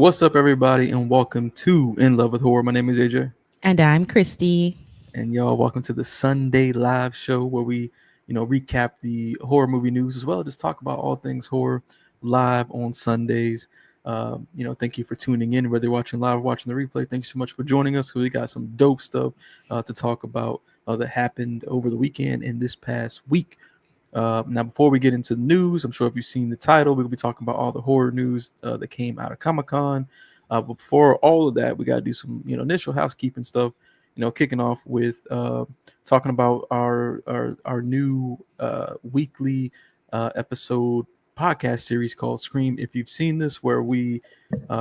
What's up, everybody, and welcome to In Love with Horror. My name is AJ, And I'm Christy. and y'all, welcome to the Sunday live show where we, recap the horror movie news as well. Just talk about all things horror live on Sundays. Thank you for tuning in, whether you're watching live or watching the replay. Thanks so much for joining us. We got some dope stuff to talk about that happened over the weekend and this past week. Now, before we get into the news, I'm sure if you've seen the title, we'll be talking about all the horror news that came out of Comic Con. But before all of that, we got to do some, initial housekeeping stuff. Kicking off with talking about our new weekly episode podcast series called Scream. If you've seen this, where we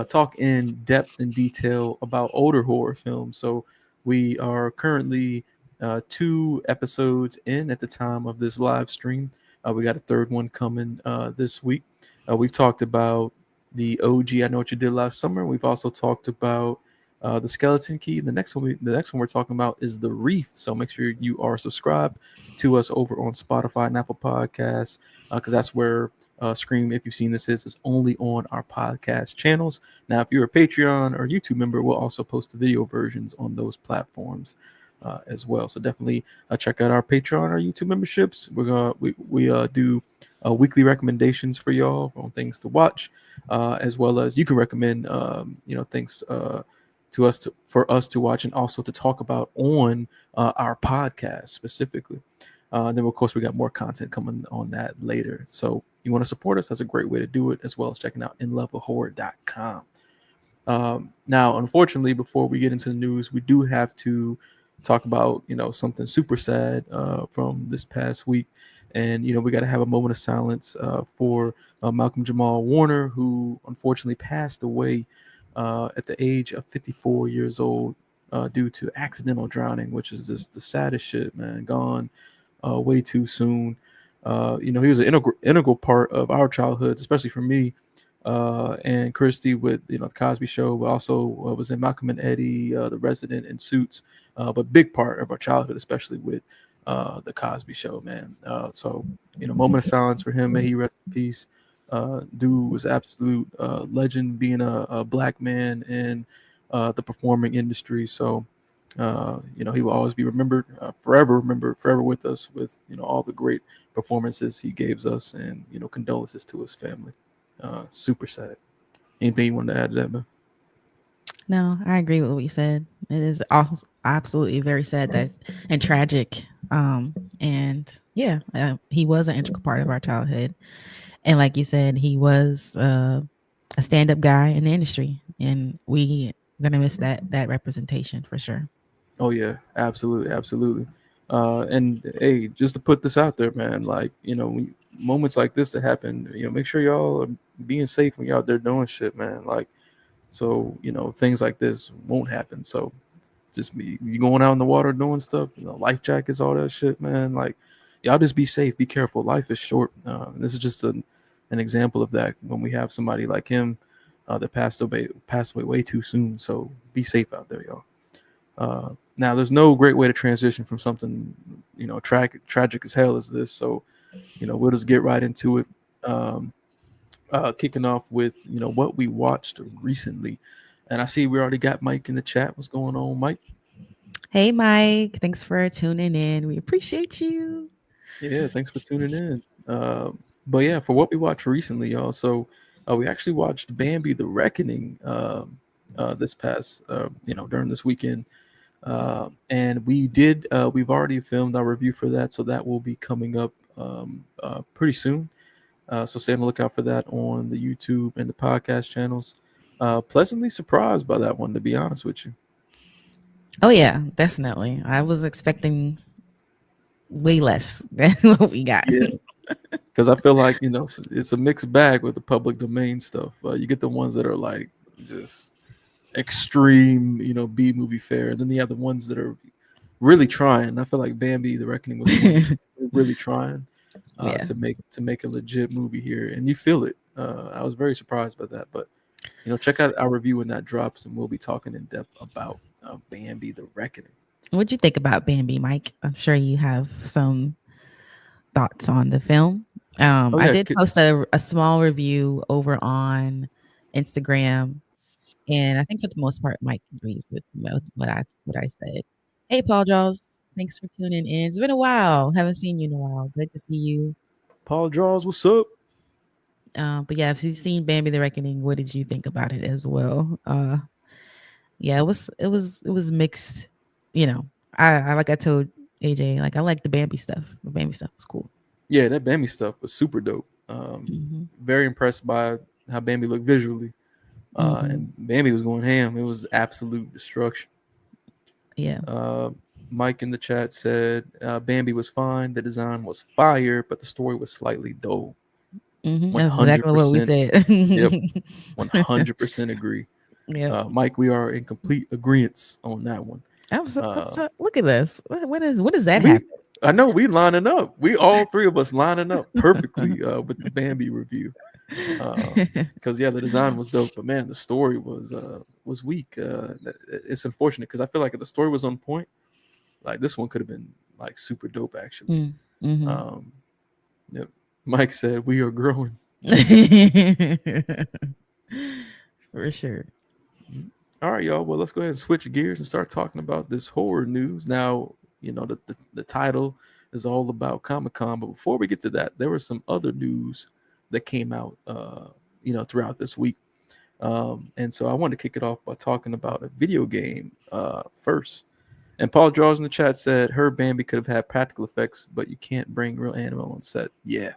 talk in depth and detail about older horror films. So we are currently 2 episodes in at the time of this live stream. We got a third one coming this week. We've talked about the OG. I Know What You Did Last Summer. We've also talked about the Skeleton Key. The next one we're talking about is the Reef. So make sure you are subscribed to us over on Spotify and Apple Podcasts, because that's where Scream, if you've seen this, is only on our podcast channels. Now, if you're a Patreon or YouTube member, we'll also post the video versions on those platforms as well. So definitely check out our Patreon or YouTube memberships. We do weekly recommendations for y'all on things to watch, as well as you can recommend things to us for us to watch and also to talk about on our podcast specifically. Then of course we got more content coming on that later. So you want to support us? That's a great way to do it, as well as checking out inlovewithhorror.com. Now, unfortunately, before we get into the news, we do have to talk about something super sad from this past week, and we got to have a moment of silence for Malcolm Jamal Warner, who unfortunately passed away at the age of 54 years old due to accidental drowning, which is just the saddest shit, man. Gone way too soon. He was an integral part of our childhood, especially for me and Christy with the Cosby Show, but also was in Malcolm and Eddie, The Resident, and Suits. But big part of our childhood, especially with the Cosby Show, man. So moment of silence for him. May he rest in peace. Dude was absolute legend, being a black man in the performing industry. So he will always be remembered, forever with us, with all the great performances he gave us, and condolences to his family. Super sad. Anything you want to add to that, man? No, I agree with what you said. It is also absolutely very sad that and tragic. And yeah, he was an integral part of our childhood. And like you said, he was a stand-up guy in the industry, and we gonna miss that representation for sure. Oh yeah, absolutely, absolutely. And hey, just to put this out there, man, like moments like this that happen, make sure y'all are being safe when you're out there doing shit, man. Like, so things like this won't happen. So just be you going out in the water doing stuff, life jackets, all that shit, man. Like, y'all just be safe, be careful. Life is short. This is just an example of that when we have somebody like him that passed away way too soon. So be safe out there, y'all. Now, there's no great way to transition from something tragic as hell as this. So we'll just get right into it. Um, Kicking off with what we watched recently, and I see we already got Mike in the chat. What's going on, Mike? Hey Mike, thanks for tuning in. We appreciate you. Yeah, thanks for tuning in. But yeah, for what we watched recently, y'all. So we actually watched Bambi: The Reckoning this past during this weekend. And we've already filmed our review for that, so that will be coming up pretty soon. So stay on the lookout for that on the YouTube and the podcast channels. Pleasantly surprised by that one, to be honest with you. Oh yeah, definitely. I was expecting way less than what we got. Yeah, because I feel like it's a mixed bag with the public domain stuff. You get the ones that are like just extreme, B movie fare, and then you have the ones that are really trying. I feel like Bambi: The Reckoning was the one that was really trying Yeah. to make a legit movie here, and you feel it. I was very surprised by that, but check out our review when that drops, and we'll be talking in depth about Bambi: The Reckoning. What'd you think about Bambi, Mike? I'm sure you have some thoughts on the film. Oh I yeah, did post a small review over on Instagram. And I think for the most part, Mike agrees with what I said. Hey, Paul Draws, thanks for tuning in. It's been a while. Haven't seen you in a while. Good to see you. Paul Draws, what's up? But yeah, if you've seen Bambi the Reckoning, what did you think about it as well? Yeah, it was mixed. You know, I like I told AJ, like I like the Bambi stuff. The Bambi stuff was cool. Yeah, that Bambi stuff was super dope. Hmm. Very impressed by how Bambi looked visually. Hmm. And Bambi was going ham. It was absolute destruction. Yeah. Uh, Mike in the chat said Bambi was fine. The design was fire, but the story was slightly dull. That's exactly what we 100%. said. Yep. 100% agree. Yep. Mike, we are in complete agreement on that one. Look at this. When does that We, happen? I know we lining up. We all three of us lining up perfectly with the Bambi review. Because yeah, the design was dope, but man, the story was weak. It's unfortunate because I feel like if the story was on point, like this one could have been like super dope actually. Mm-hmm. Um, yep. Mike said we are growing. For sure. All right, y'all. Well, let's go ahead and switch gears and start talking about this horror news. Now, you know the title is all about Comic Con, but before we get to that, there was some other news that came out, throughout this week. And so I want to kick it off by talking about a video game first. And Paul Draws in the chat said her Bambi could have had practical effects, but you can't bring real animal on set. Yeah,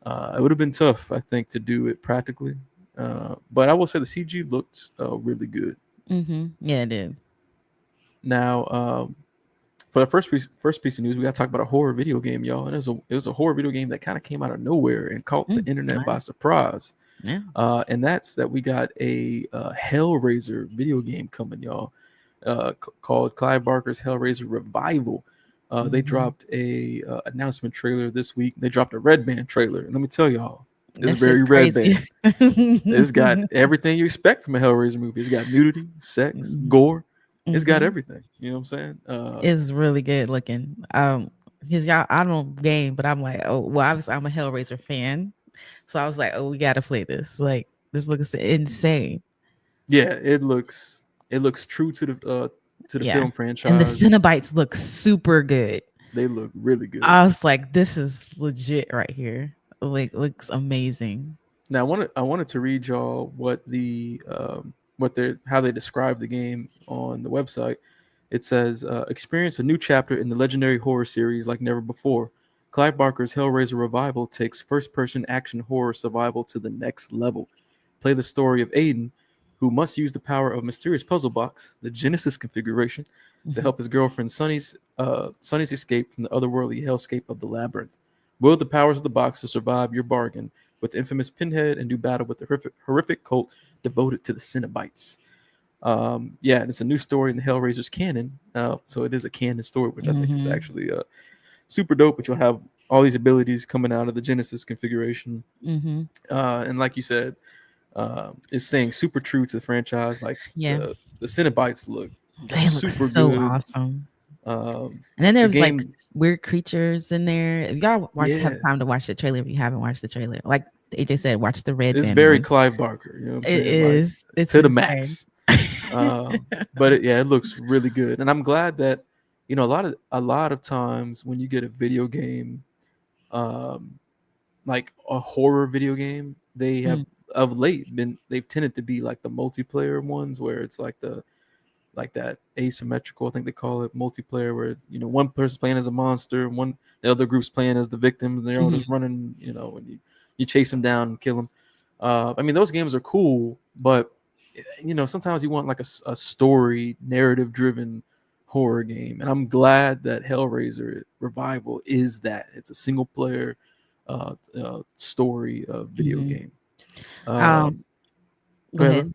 it would have been tough, I think, to do it practically. But I will say the CG looked really good. Mm-hmm. Yeah, it did. Now, for the first piece of news, we got to talk about a horror video game, y'all. And it was a horror video game that kind of came out of nowhere and caught the internet by surprise. Yeah. And that's that we got a Hellraiser video game coming, y'all, called Clive Barker's Hellraiser Revival. They Mm-hmm. dropped a announcement trailer this week. They dropped a Red Band trailer, and let me tell y'all, it's That very shit's Red crazy. Band. It's got everything you expect from a Hellraiser movie. It's got nudity, sex, Mhm. gore. It's got Mhm. everything. You know what I'm saying? It's really good looking. Because y'all, I don't game, but I'm like, oh, well, obviously I'm a Hellraiser fan, so I was like, oh, we gotta play this. Like, this looks insane. Yeah, it looks true to the Yeah, film and the franchise. Cenobites look super good. They look really good. I was like, this is legit right here. Like, looks amazing. Now I wanted to read y'all how they describe the game on the website. It says, experience a new chapter in the legendary horror series like never before. Clive Barker's Hellraiser Revival takes first-person action horror survival to the next level. Play the story of Aiden, who must use the power of a mysterious puzzle box, the Genesis configuration, to Mhm. help his girlfriend Sonny's escape from the otherworldly hellscape of the labyrinth. Wield the powers of the box to survive your bargain with the infamous Pinhead and do battle with the horrific cult devoted to the Cenobites. Yeah, and it's a new story in the Hellraiser's canon. So it is a canon story, which I think is Mhm. actually super dope. But you'll have all these abilities coming out of the Genesis configuration. Mhm. And like you said, it's staying super true to the franchise. Like Yeah, the Cenobites look they look super so good. awesome. Um, And then the there's like game, weird creatures in there. If y'all have yeah, time to watch the trailer, if you haven't watched the trailer, like AJ said, watch the Red it's Band very one. Clive Barker. You know what I'm It saying? Like is. It's to the insane. max. Uh, yeah, it looks really good, and I'm glad that a lot of times when you get a video game, um, like a horror video game, they have Mm, of late they've tended to be like the multiplayer ones where it's like that asymmetrical, I think they call it multiplayer, where it's, one person's playing as a monster, and the other group's playing as the victims, and they're all just mhm, running, and you chase them down and kill them. I mean, those games are cool, but sometimes you want like a story, narrative driven horror game, and I'm glad that Hellraiser Revival is that. It's a single player story video mhm. game. Um, Um, Go Go ahead. ahead. Lynn.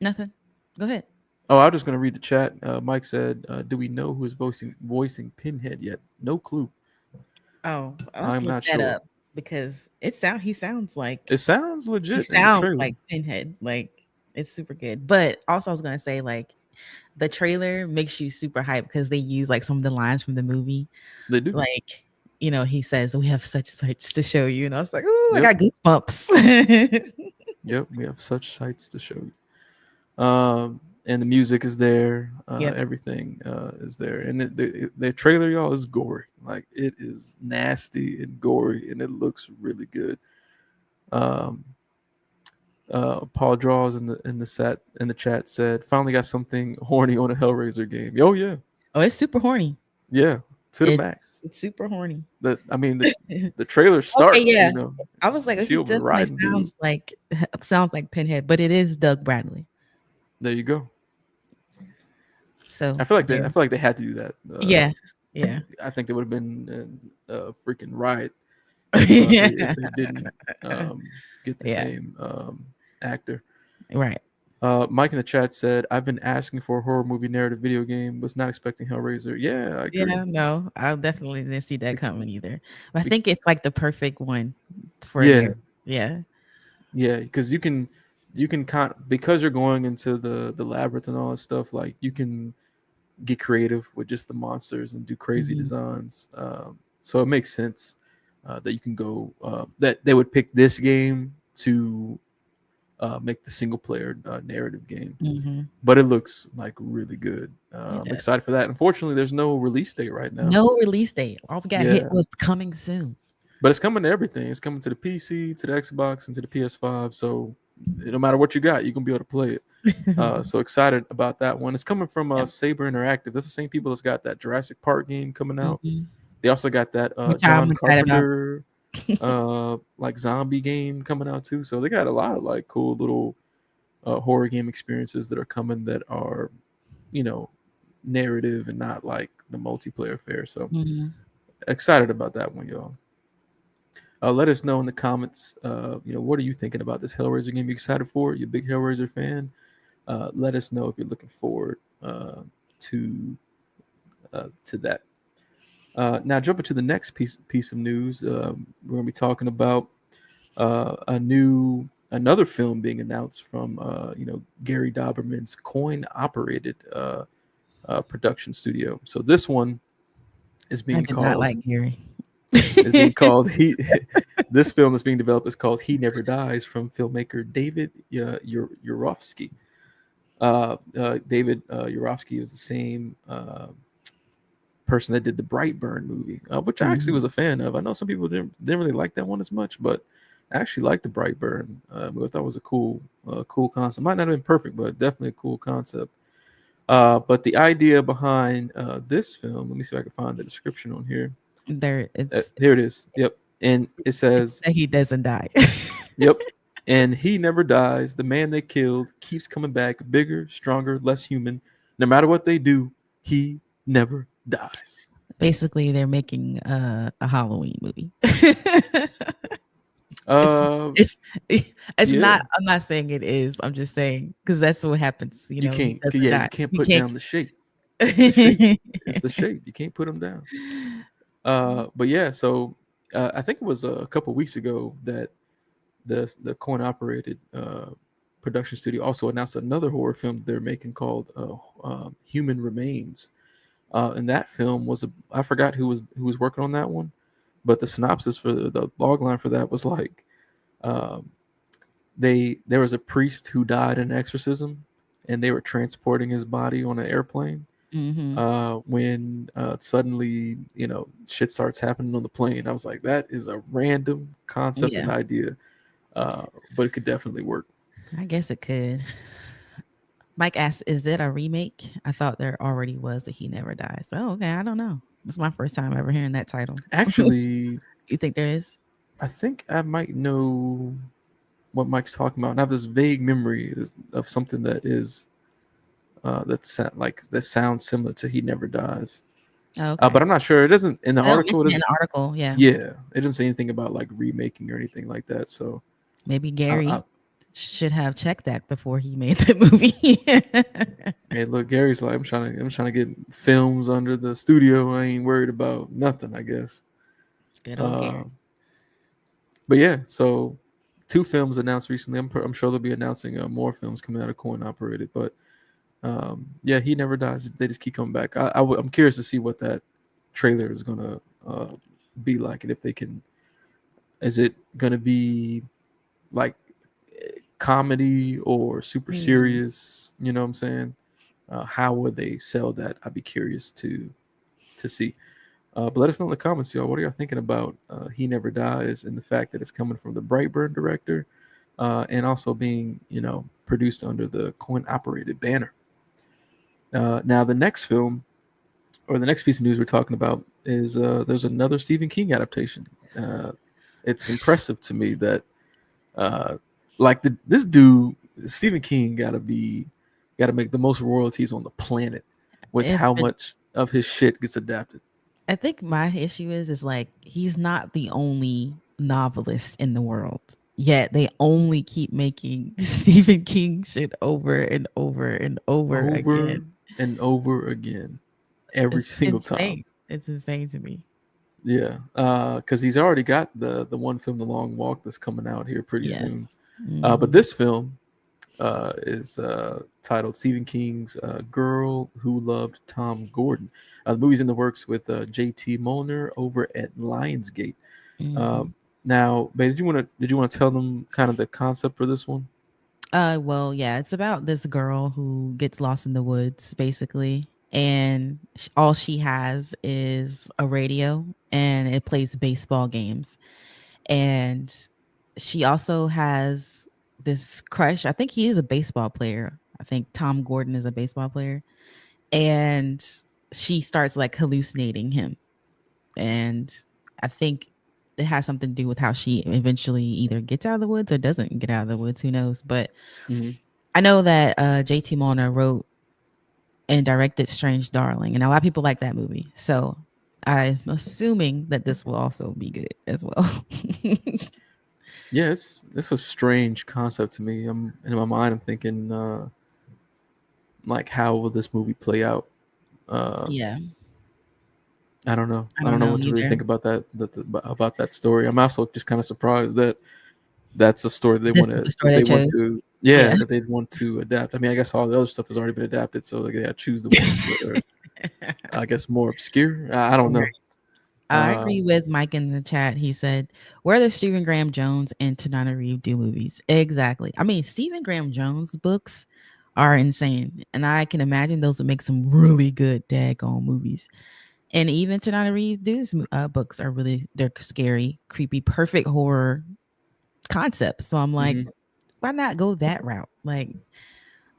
Nothing. Go ahead. Oh, I'm just gonna read the chat. Mike said, "Do we know who is voicing Pinhead yet? No clue. Oh, let's I'm look not that sure. up because he sounds It sounds he legit in the sounds trailer. like Pinhead. Like it's super good. But also I was gonna say like the trailer makes you super hyped because they use like some of the lines from the movie. They do. Like, he says, "We have such sights to show you." And I was like, "Ooh, I Yep, got goosebumps." yep. We have such sights to show you." And the music is there. Yep. Everything is there, and the trailer, y'all, is gory. Like it is nasty and gory, and it looks really good. Um, Paul Draws in the chat said, "Finally got something horny on a Hellraiser game." Oh yeah, Oh, it's super horny. yeah, to the max. It's super horny. The trailer Okay, starts. yeah. I was like, oh, She he over definitely riding dude. sounds like Pinhead, but it is Doug Bradley. There you go. So I feel like they yeah, I feel like they had to do that. yeah, yeah, I think there would have been a freaking riot if yeah, they didn't get the yeah. same actor. Right. Mike in the chat said, "I've been asking for a horror movie narrative video game. Was not expecting Hellraiser." Yeah, I agree. Yeah, no, I definitely didn't see that Be- coming either. But I be- think it's like the perfect one for a yeah, narrative. Yeah. yeah, because you can because you're going into the labyrinth and all that stuff. Like you can get creative with just the monsters and do crazy Mhm. designs. So it makes sense that you can go that they would pick this game to make the single player narrative game. Mhm. But it looks like really good. It I'm does. excited for that. Unfortunately, there's no release date right now. No release date. All we got hit Yeah, was coming soon. but it's coming to everything. It's coming to the PC, to the Xbox, and to the PS5. So no matter what you got, you can be able to play it. So excited about that one. It's coming from Yep. Saber Interactive. That's the same people that's got that Jurassic Park game coming out. Mhm. They also got that Which I'm John excited about. Carpenter like zombie game coming out too. So they got a lot of like cool little horror game experiences that are coming that are, you know, narrative and not like the multiplayer affair. So Mhm. excited about that one, y'all. Let us know in the comments. What are you thinking about this Hellraiser game? You excited for it? You a big Hellraiser fan? Let us know if you're looking forward to that. Now, jumping to the next piece of news, we're going to be talking about another film being announced from Gary Doberman's coin operated production studio. So this one is I being did not called like Gary. is being called he. This film that's being developed is called He Never Dies from filmmaker David Urofsky. David Urofsky is the same person that did the Brightburn movie, which I actually Mhm. was a fan of. I know some people didn't really like that one as much, but I actually liked the Brightburn movie. I thought it was a cool concept. Might not have been perfect, but definitely a cool concept. But the idea behind this film, let me see if I can find the description on here. There it's Here it is. Yep. And it it's says, that he doesn't die. yep. And he never dies. The man they killed keeps coming back, bigger, stronger, less human. No matter what they do, he never dies. Basically, they're making a Halloween movie. it's Uh, it's it's yeah. not. I'm not saying it is. I'm just saying because that's what happens. You You know, he can't. doesn't Yeah, you die. can't You put can't. down the shape. The shape. It's the shape. You can't put him down. But yeah. So I think it was a couple weeks ago that the coin operated production studio also announced another horror film they're making called Human Remains. And that film was I forgot who was working on that one, but the synopsis for the log line for that was like um, there was a priest who died in an exorcism, and they were transporting his body on an airplane. Hmm. When suddenly shit starts happening on the plane, I was like, that is a random concept and Yeah, idea, but it could definitely work. I guess it could. Mike asked, "Is it a remake?" I thought there already was a He Never Dies. Oh, okay. I don't know. It's my first time ever hearing that title. Actually, You think there is? I think I might know what Mike's talking about, and I have this vague memory of something that sounds similar to He Never Dies. Oh, okay. But I'm not sure. It doesn't in the They don't article. It mention it in doesn't. the article. Yeah. Yeah, it doesn't say anything about like remaking or anything like that. So, Maybe I, Gary should have checked that before he made the movie. hey, look, Gary's like, I'm trying to get films under the studio. I ain't worried about nothing, I guess. Good old Uh, Gary. but yeah, so two films announced recently. I'm sure they'll be announcing more films coming out of Coin Operated. But yeah, He Never Dies. They just keep coming back. I'm curious to see what that trailer is gonna be like, and if they can. Is it gonna be like comedy or super Mm. serious? You know what I'm saying? How would they sell that? I'd be curious to see. But let us know in the comments, y'all. What are y'all thinking about He Never Dies and the fact that it's coming from the Brightburn director and also being, produced under the coin operated banner? Now, the next film or the next piece of news we're talking about is there's another Stephen King adaptation. Uh, it's impressive to me that uh, this dude Stephen King got to make the most royalties on the planet with It's how been, much of his shit gets adapted. I think my issue is like he's not the only novelist in the world. Yet they only keep making Stephen King shit over and over and over Over again. and over again, every It's single time. insane. It's insane to me. Yeah, because he's already got the one film, The Long Walk, that's coming out here pretty soon. Yes. But Mhm. this film is titled Stephen King's Girl Who Loved Tom Gordon. The movie's in the works with J.T. Molnar over at Lionsgate. Uh, Mhm. Now, babe, did you want to tell them kind of the concept for this one? Well, yeah, it's about this girl who gets lost in the woods, basically, and all she has is a radio, and it plays baseball games. And she also has this crush. I think he is a baseball player. I think Tom Gordon is a baseball player, and she starts like hallucinating him, and I think it has something to do with how she eventually either gets out of the woods or doesn't get out of the woods. Who knows? But Mm-hmm. I know that JT Mulner wrote and directed Strange Darling, and a lot of people like that movie. So I'm assuming that this will also be good as well. Yeah, it's a strange concept to me. I'm in my mind. I'm thinking like, how will this movie play out? Uh, Yeah, I don't know. I I don't don't know know what to really either. think about about that story. I'm also just kind of surprised that that's a story This is the story that they they want chose. to Yeah. yeah that they'd want to adapt. I mean, I guess all the other stuff has already been adapted, so they gotta choose the ones that are, I guess, more obscure. I don't know. I Uh, agree with Mike in the chat. He said, "Where does Stephen Graham Jones and Tanana Reeve do movies?" Exactly. I mean, Stephen Graham Jones books are insane, and I can imagine those would make some really good daggone movies. And even Tanana Reeve Du's books are they're scary, creepy, perfect horror concepts. So I'm like, mhm. why not go that route? Like,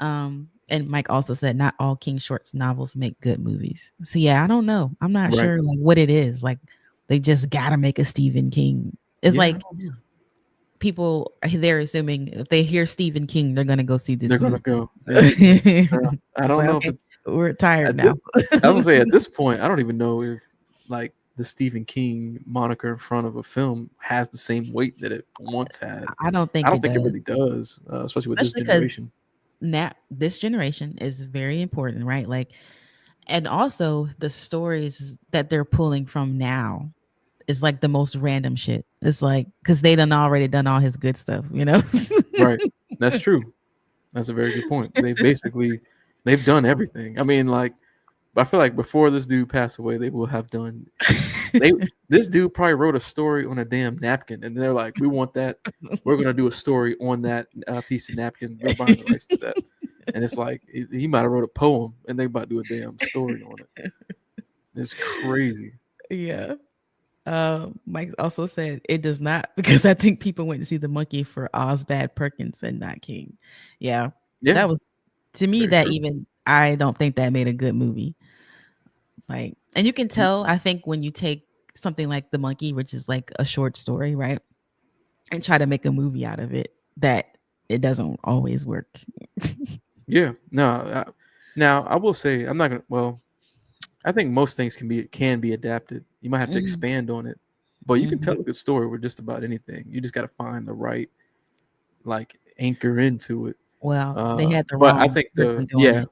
and Mike also said not all King Short's novels make good movies. So yeah, I don't know. I'm not Right. sure like what it is. Like they just gotta make a Stephen King. It's Yeah, I like don't know. people they're assuming if they hear Stephen King, they're gonna go see They're this gonna movie. go. Yeah. I It's don't like, know if okay, it's we're tired at this, now. I was gonna say, at this point, I don't even know if like the Stephen King moniker in front of a film has the same weight that it once had. I don't I think don't it think it does. really does, especially with this Especially because generation. now this generation is very important, right? Like, and also the stories that they're pulling from now is like the most random shit. It's like because they done already done all his good stuff, you know. Right. That's true. That's a very good point. They've done everything. I mean, like, I feel like before this dude passed away, they will have done they this dude probably wrote a story on a damn napkin, and they're like, we want that. We're gonna do a story on that piece of napkin. We're buying the rights to that. And it's like he might have wrote a poem, and they about to do a damn story on it. It's crazy. Yeah. Mike also said it does not because I think people went to see the monkey for Osbad Perkins and not King. Yeah, Yeah, that was to me very that true. even I don't think that made a good movie. Like, and you can tell I think when you take something like the monkey, which is like a short story, right, and try to make a movie out of it, that it doesn't always work. Yeah, no. Now I will say I'm not gonna. Well, I think most things can be adapted. You might have to Mhm, expand on it, but you can mhm. tell a good story with just about anything. You just got to find the right like anchor into it. Well, they had the But wrong person doing yeah, it.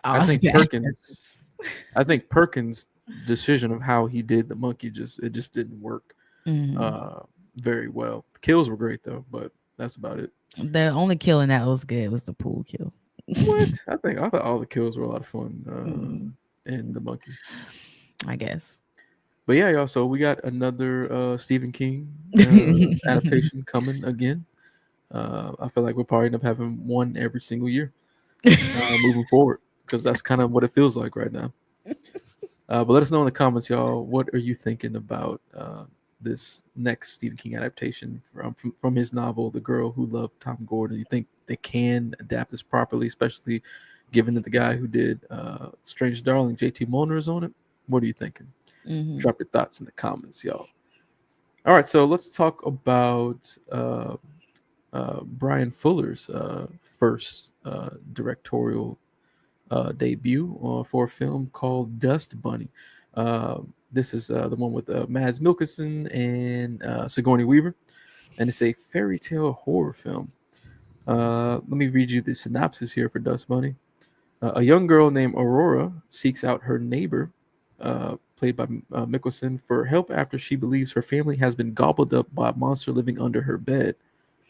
I think Osbad Perkins Perkins. I think Perkins' decision of how he did the monkey just didn't work Mhm. uh very well. The kills were great though, but that's about it. The only killing that was good was the pool kill. What? I thought all the kills were a lot of fun Mm, in the monkey. I guess. But yeah, y'all. So we got another Stephen King adaptation coming again. I feel like we'll probably end up having one every single year moving forward because that's kind of what it feels like right now. But let us know in the comments, y'all. What are you thinking about this next Stephen King adaptation from his novel, The Girl Who Loved Tom Gordon? You think they can adapt this properly, especially given that the guy who did Strange Darling, J.T. Mulner, is on it? What are you thinking? Hmm. Drop your thoughts in the comments, y'all. All right, so let's talk about Brian Fuller's first directorial debut for a film called Dust Bunny. This is the one with Mads Mikkelsen and Sigourney Weaver, and it's a fairy tale horror film. Let me read you the synopsis here for Dust Bunny. A young girl named Aurora seeks out her neighbor, played by Mikkelsen, for help after she believes her family has been gobbled up by a monster living under her bed.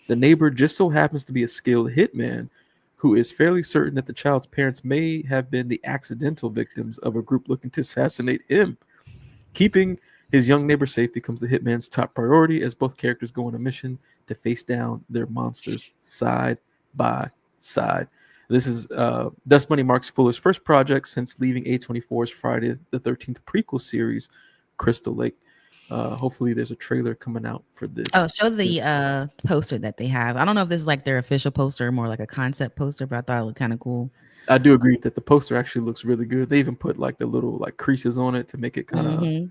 The neighbor just so happens to be a skilled hitman who is fairly certain that the child's parents may have been the accidental victims of a group looking to assassinate him. Keeping his young neighbor safe becomes the hitman's top priority as both characters go on a mission to face down their monsters side by side. This is Dust Money marks Fuller's first project since leaving A24's Friday the 13th prequel series, Crystal Lake. Hopefully, there's a trailer coming out for Oh, this show soon. the poster that they have. I don't know if this is like their official poster or more like a concept poster, but I thought it looked kind of cool. I do agree that the poster actually looks really good. They even put like the little like creases on it to make it kind of Hmm.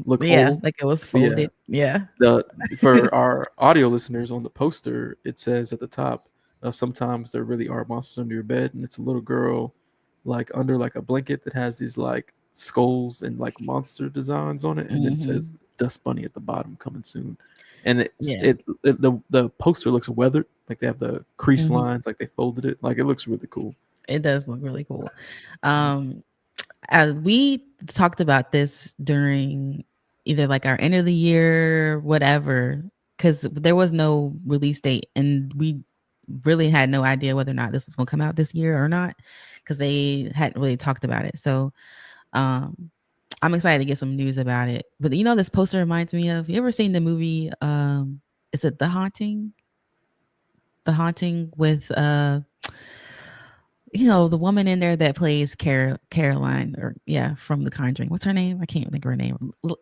look Yeah, old. like it was But yeah, folded. Yeah. the for our audio listeners on the poster, it says at the top, sometimes there really are monsters under your bed, and it's a little girl like under like a blanket that has these like skulls and like monster designs on it, and then it says Hmm. Dust Bunny at the bottom coming soon. And Yeah. the poster looks weathered, like they have the crease Hmm. lines, like they folded it, like it looks really cool. It does look really cool. Um, we talked about this during either like our end of the year, whatever, because there was no release date, and we really had no idea whether or not this was going to come out this year or not, because they hadn't really talked about it. So um, I'm excited to get some news about it. But you know, this poster reminds me of. You ever seen the movie? Is it The Haunting? The Haunting with you know, the woman in there that plays Caroline, or yeah, from The Conjuring. What's her name? I can't think of her name. Is it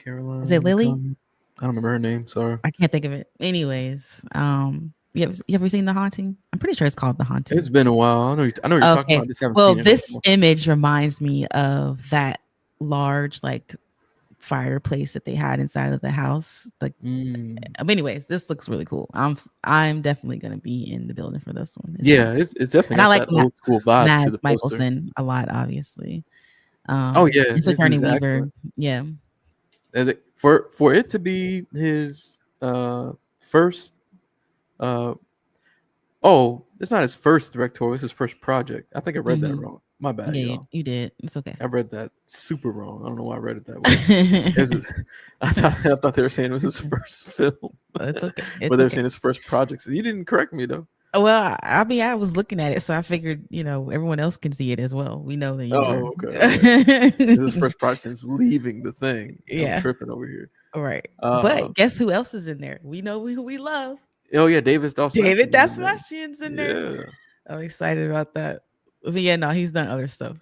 Caroline Lily? come. I don't remember her name. Sorry. I can't think of it. Anyways, you ever seen The Haunting? I'm pretty sure it's called The It's Haunting. been a while. I know what you're talking Okay. about. I just haven't Well, seen it in this a image reminds me of that large like fireplace that they had inside of the house. Like, Mm. anyways, this looks really cool. I'm definitely gonna be in the building for this one. It Yeah, sounds, it's definitely and I got like that old school vibe to Mads the poster. Mikkelsen a lot, obviously. Oh yeah, And his Sigourney dude's Weaver. excellent. Yeah. For it to be his first uh oh, it's not his first directorial, it's his first project. I think I read that Hmm. wrong. My bad, Yeah, y'all. you did. It's okay. I read that super wrong. I don't know why I read it that way. It was his, I thought they were saying it was his first film, It's okay. but It's they were okay. saying his first project. So you didn't correct me though. Well, I mean, I was looking at it, so I figured, everyone else can see it as well. We know that you were. Oh, okay, okay. This is his first project since leaving the thing. I'm Yeah. tripping over here. All right. Uh, But guess who else is in there? We know who we love. oh yeah, David David Dastmalchian is in there. Dasmashian's in there. Yeah, I'm excited about that. But yeah, no, he's done other stuff.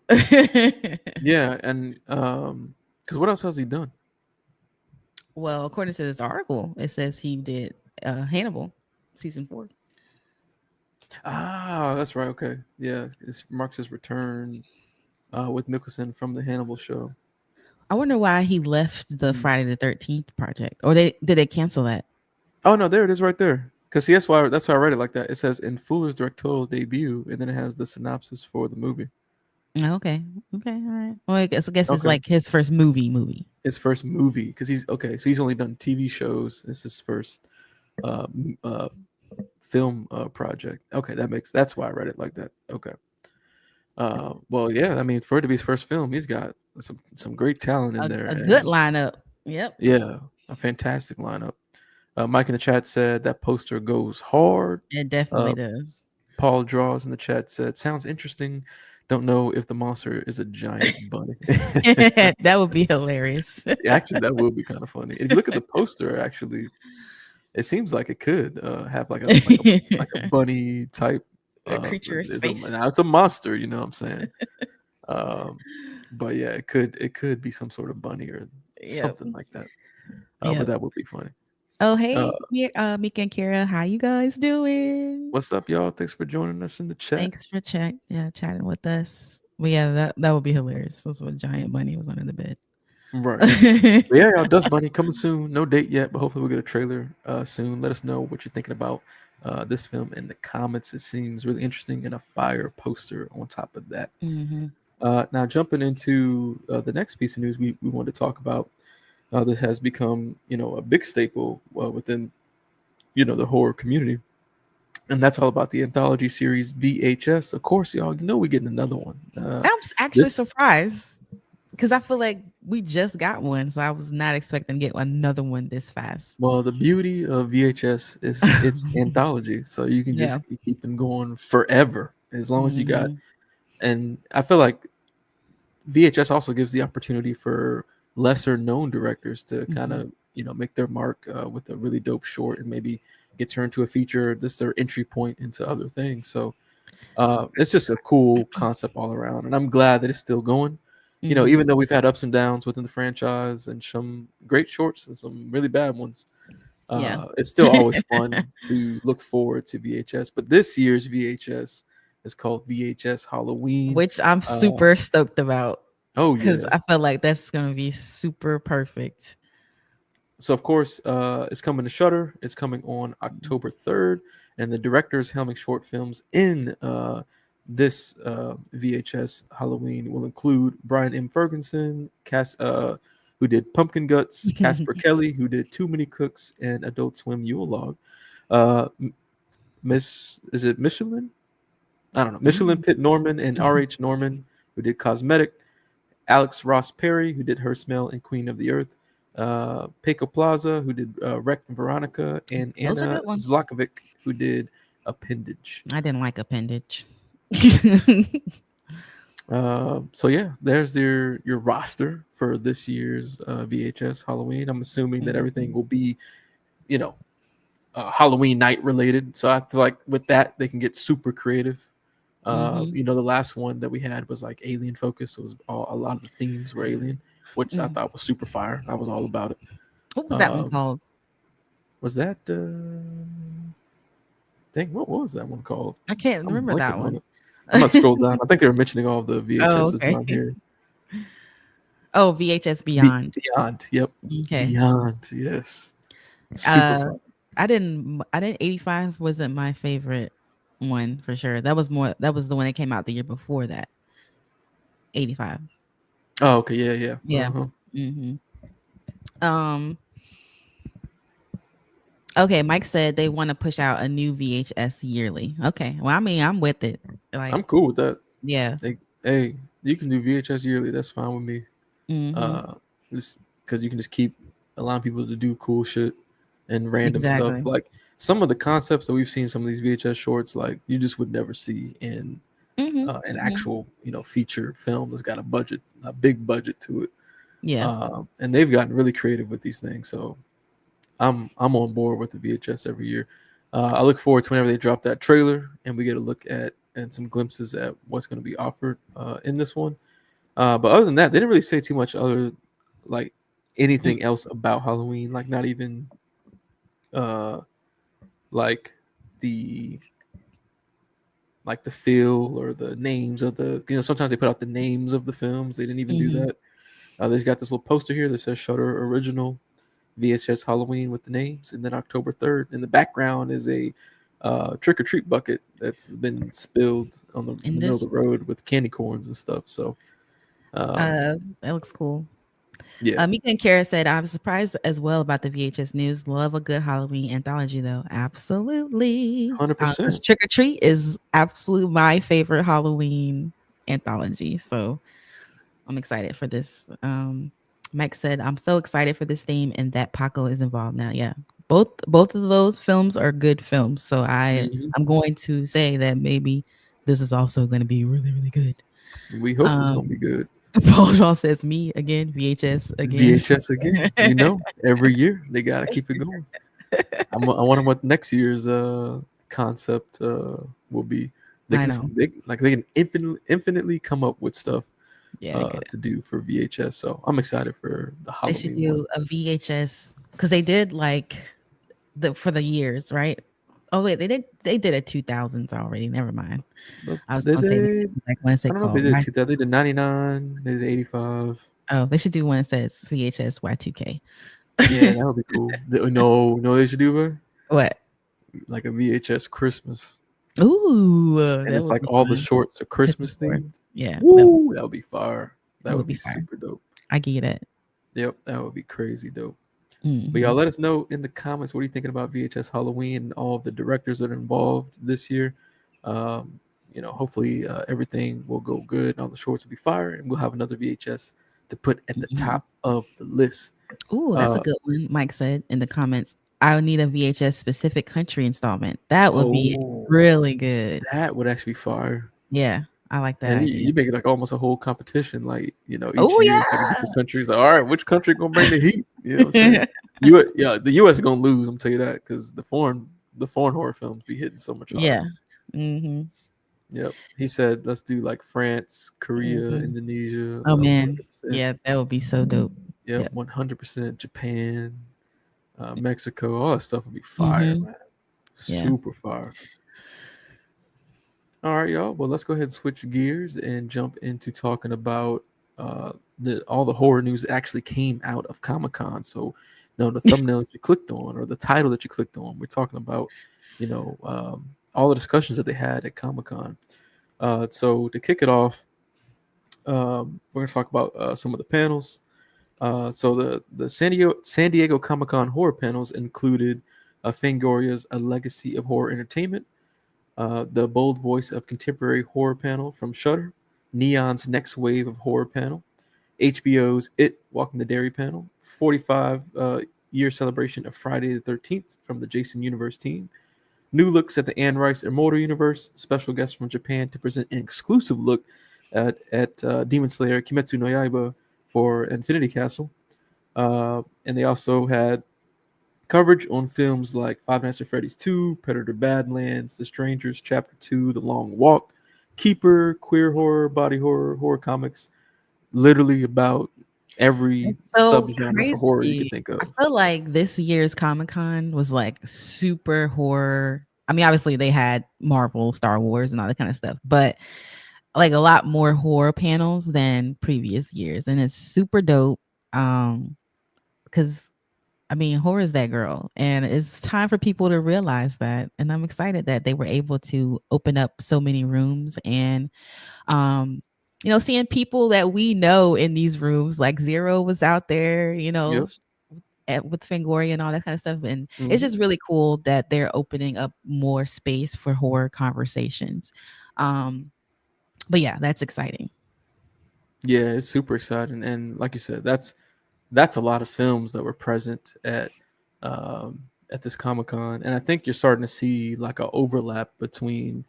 yeah, and because what else has he done? Well, according to this article, it says he did Hannibal season 4. Ah, that's right. Okay, yeah, it marks his return with Mikkelsen from the Hannibal show. I wonder why he left the Mm. Friday the 13th project, or did they cancel that? Oh no, there it is right there. Because see, that's why I read it like that. It says in Fuller's directorial debut, and then it has the synopsis for the movie. Oh, okay. Okay. All right. Well, I guess it's Okay, like his first movie. his first movie because he's okay. So he's only done TV shows. This is his first uh, m- uh, film project. Okay, that's why I read it like that. Okay. Well, yeah. I mean, for it to be his first film, he's got some great talent in there, A good and lineup. Yep. yeah, a fantastic lineup. Mike in the chat said that poster goes hard. It definitely Uh, does. Paul Draws in the chat said, "Sounds interesting. Don't know if the monster is a giant bunny." That would be hilarious. Actually, that would be kind of funny. If you look at the poster, actually, It seems like it could have like a bunny type. A creature of Now space. it's a monster, you know what I'm saying? Um, but yeah, it could be some sort of bunny or Yep. something like that. But Yep. that would be funny. Oh, Uh, hey, Mika and Kira, how you guys doing? what's up, y'all? Thanks for joining us in the chat. Thanks for chatting with us. But yeah, that would be hilarious. That's what giant bunny was under the bed. Right. But yeah, y'all, Dust Bunny coming soon. No date yet, but hopefully we'll get a trailer soon. Let us know what you're thinking about this film in the comments. It seems really interesting, and a fire poster on top of that. hmm Now, jumping into the next piece of news we wanted to talk about, this has become, a big staple within, the horror community. And that's all about the anthology series VHS. Of course, y'all, we're getting another one. Actually This surprised because I feel like we just got one, so I was not expecting to get another one this fast. Well, the beauty of VHS is it's anthology, so you can Yeah. just keep them going forever as long as you got. hmm And I feel like VHS also gives the opportunity for lesser known directors to kind hmm of make their mark with a really dope short and maybe get turned to a feature. This is their entry point into other things. So it's just a cool concept all around, and I'm glad that it's still going. hmm Even though we've had ups and downs within the franchise and some great shorts and some really bad ones, Yeah. it's still always fun to look forward to VHS. But this year's VHS is called VHS Halloween. Which I'm Uh, super stoked about oh because yeah. I feel like that's gonna be super perfect. So of course, it's coming to Shutter. It's coming on October 3rd, and the directors helming short films in this VHS Halloween will include Brian M. Ferguson, who did Pumpkin Guts, Casper Kelly, who did Too Many Cooks, and Adult Swim Yule Log. Miss, is it Michelin? I don't know. Michelin Mm. Pitt Norman and R.H. Norman, who did Cosmetic, Alex Ross Perry, who did Her Smell and Queen of the Earth, Peko Plaza, who did Wreck and Veronica, and Those are Anna good ones. Zlakovic, who did Appendage. I didn't like appendage. So yeah, there's your roster for this year's VHS Halloween. I'm assuming that everything Mhm. will be, you know, Halloween night related. So I feel like with that they can get super creative. Mhm. The last one that we had was like alien focus. So it was a lot of the themes were alien, which I Mm. thought was super fire. I was all about it. What was that one Um, called? was that dang, what was that one called? I can't I'm remember that blanking on one. it. I'm gonna scroll down. I think they were mentioning all the Oh, VHSs okay. down here. Oh, VHS Beyond. Beyond, yep, Okay. Beyond, yes, super Uh, fun. I didn't 85 wasn't my favorite one for sure. That was the one that came out the year before that. 85. Oh, okay, yeah, yeah. Yeah. Uh-huh. Mhm. Um, okay, Mike said they want to push out a new VHS yearly. Okay. Well, I mean, I'm with it. Like, I'm cool with that. yeah. Hey, you can do VHS yearly. That's fine with me. Mhm. Uh, just because you can just keep allowing people to do cool shit and random stuff. Exactly. Like some of the concepts that we've seen, some of these VHS shorts, like you just would never see in Mhm. an Mhm. actual, feature film that's got a big budget to it. Yeah. And they've gotten really creative with these things. So I'm on board with the VHS every year. I look forward to whenever they drop that trailer and we get a look at and some glimpses at what's going to be offered in this one. But other than that, they didn't really say too much other like Mm, anything else about Halloween. Like not even uh like the the feel or the names of the sometimes they put out the names of the films. They didn't even do mhm. that. They just got this little poster here that says Shutter Original VHS Halloween with the names, and then October 3rd. In the background is a trick or treat bucket that's been spilled in And the middle of this the road with candy corns and stuff. So um, that looks cool. yeah, Mika and Kara said, I was surprised as well about the VHS news. Love a good Halloween anthology, though. Absolutely. 'Cause 100%. Trick or Treat is absolutely my favorite Halloween anthology. So I'm excited for this. Mike said, I'm so excited for this theme and that Paco is involved now. Yeah. Both of those films are good films. So Hmm. I'm going to say that maybe this is also going to be really, really good. We hope it's gonna be Um, good. Paul Jean says me again, VHS again. VHS again. Every year they gotta keep it going. I wonder what next year's concept will be. I know. They can infinitely come up with stuff Yeah, they could. to do for VHS. So I'm excited for the They should Halloween one. do a VHS because they did like the for the years, right? Oh wait, they did a 2000s already. Never mind. But I was did gonna say they they? should do like one that's I don't know if they called did Y. 2000. They did 99. They did 85. Oh, they should do one that says VHS Y2K. Yeah, that would be cool. No, no, they should do it What? like a VHS Christmas, Ooh, and that it's would like be all the fun. shorts are Christmas Christmas store. themed. Yeah, Woo, that would be fire. that That would would be be fire. super dope. I get it. Yep, that would be crazy dope. But Hmm. y'all let us know in the comments what are you thinking about VHS Halloween and all of the directors that are involved this year. Um, hopefully everything will go good and all the shorts will be fire, and we'll have another VHS to put at the Hmm. top of the list. Ooh, that's a Uh, good one. Mike said in the comments, I would need a VHS specific country installment. That would be oh, really good. that would actually be fire. Yeah, I like that And idea. you make it like almost a whole competition. Like, each Oh year it's like a yeah. different country. It's like, all right, which country gonna bring the heat? You know what I'm saying? Yeah, the US is gonna lose. I'm tell you that because the foreign horror films be hitting so much Yeah. harder. Hmm. Yep. He said, let's do like France, Korea, Hmm. Indonesia, Oh man. 100%. Yeah, that would be so dope. Yep, Yeah. 100%. Japan, Mexico, all that stuff would be fire, Hmm. man. Yeah. Super fire. All right, y'all. Well, let's go ahead and switch gears and jump into talking about all the horror news that actually came out of Comic Con. So, the thumbnail that you clicked on or the title that you clicked on, we're talking about, all the discussions that they had at Comic Con. So to kick it off, we're going to talk about some of the panels. So the San Diego Comic Con horror panels included Fangoria's A Legacy of Horror Entertainment, the Bold Voice of Contemporary Horror panel from Shudder, Neon's Next Wave of Horror panel, HBO's It Walking the Dairy panel, 45-year celebration of Friday the 13th from the Jason Universe team, new looks at the Anne Rice Immortal Universe, special guests from Japan to present an exclusive look at Demon Slayer Kimetsu no Yaiba for Infinity Castle. And they also had coverage on films like Five Nights at Freddy's 2, Predator Badlands, The Strangers Chapter 2, The Long Walk, Keeper, queer horror, body horror, horror comics, literally about every It's so subgenre for horror you could crazy. think I of. feel like this year's Comic Con was like super horror. I mean, obviously they had Marvel, Star Wars, and all that kind of stuff, but like a lot more horror panels than previous years, and it's super dope. Because I mean, horror is that girl, and it's time for people to realize that. And I'm excited that they were able to open up so many rooms and um seeing people that we know in these rooms like Zero was out there, Yep. with Fangoria and all that kind of stuff, and it's Hmm. just really cool that they're opening up more space for horror conversations. um but yeah, that's exciting. Yeah, it's super exciting, and like you said, that's a lot of films that were present at this Comic Con, and I think you're starting to see like a overlap between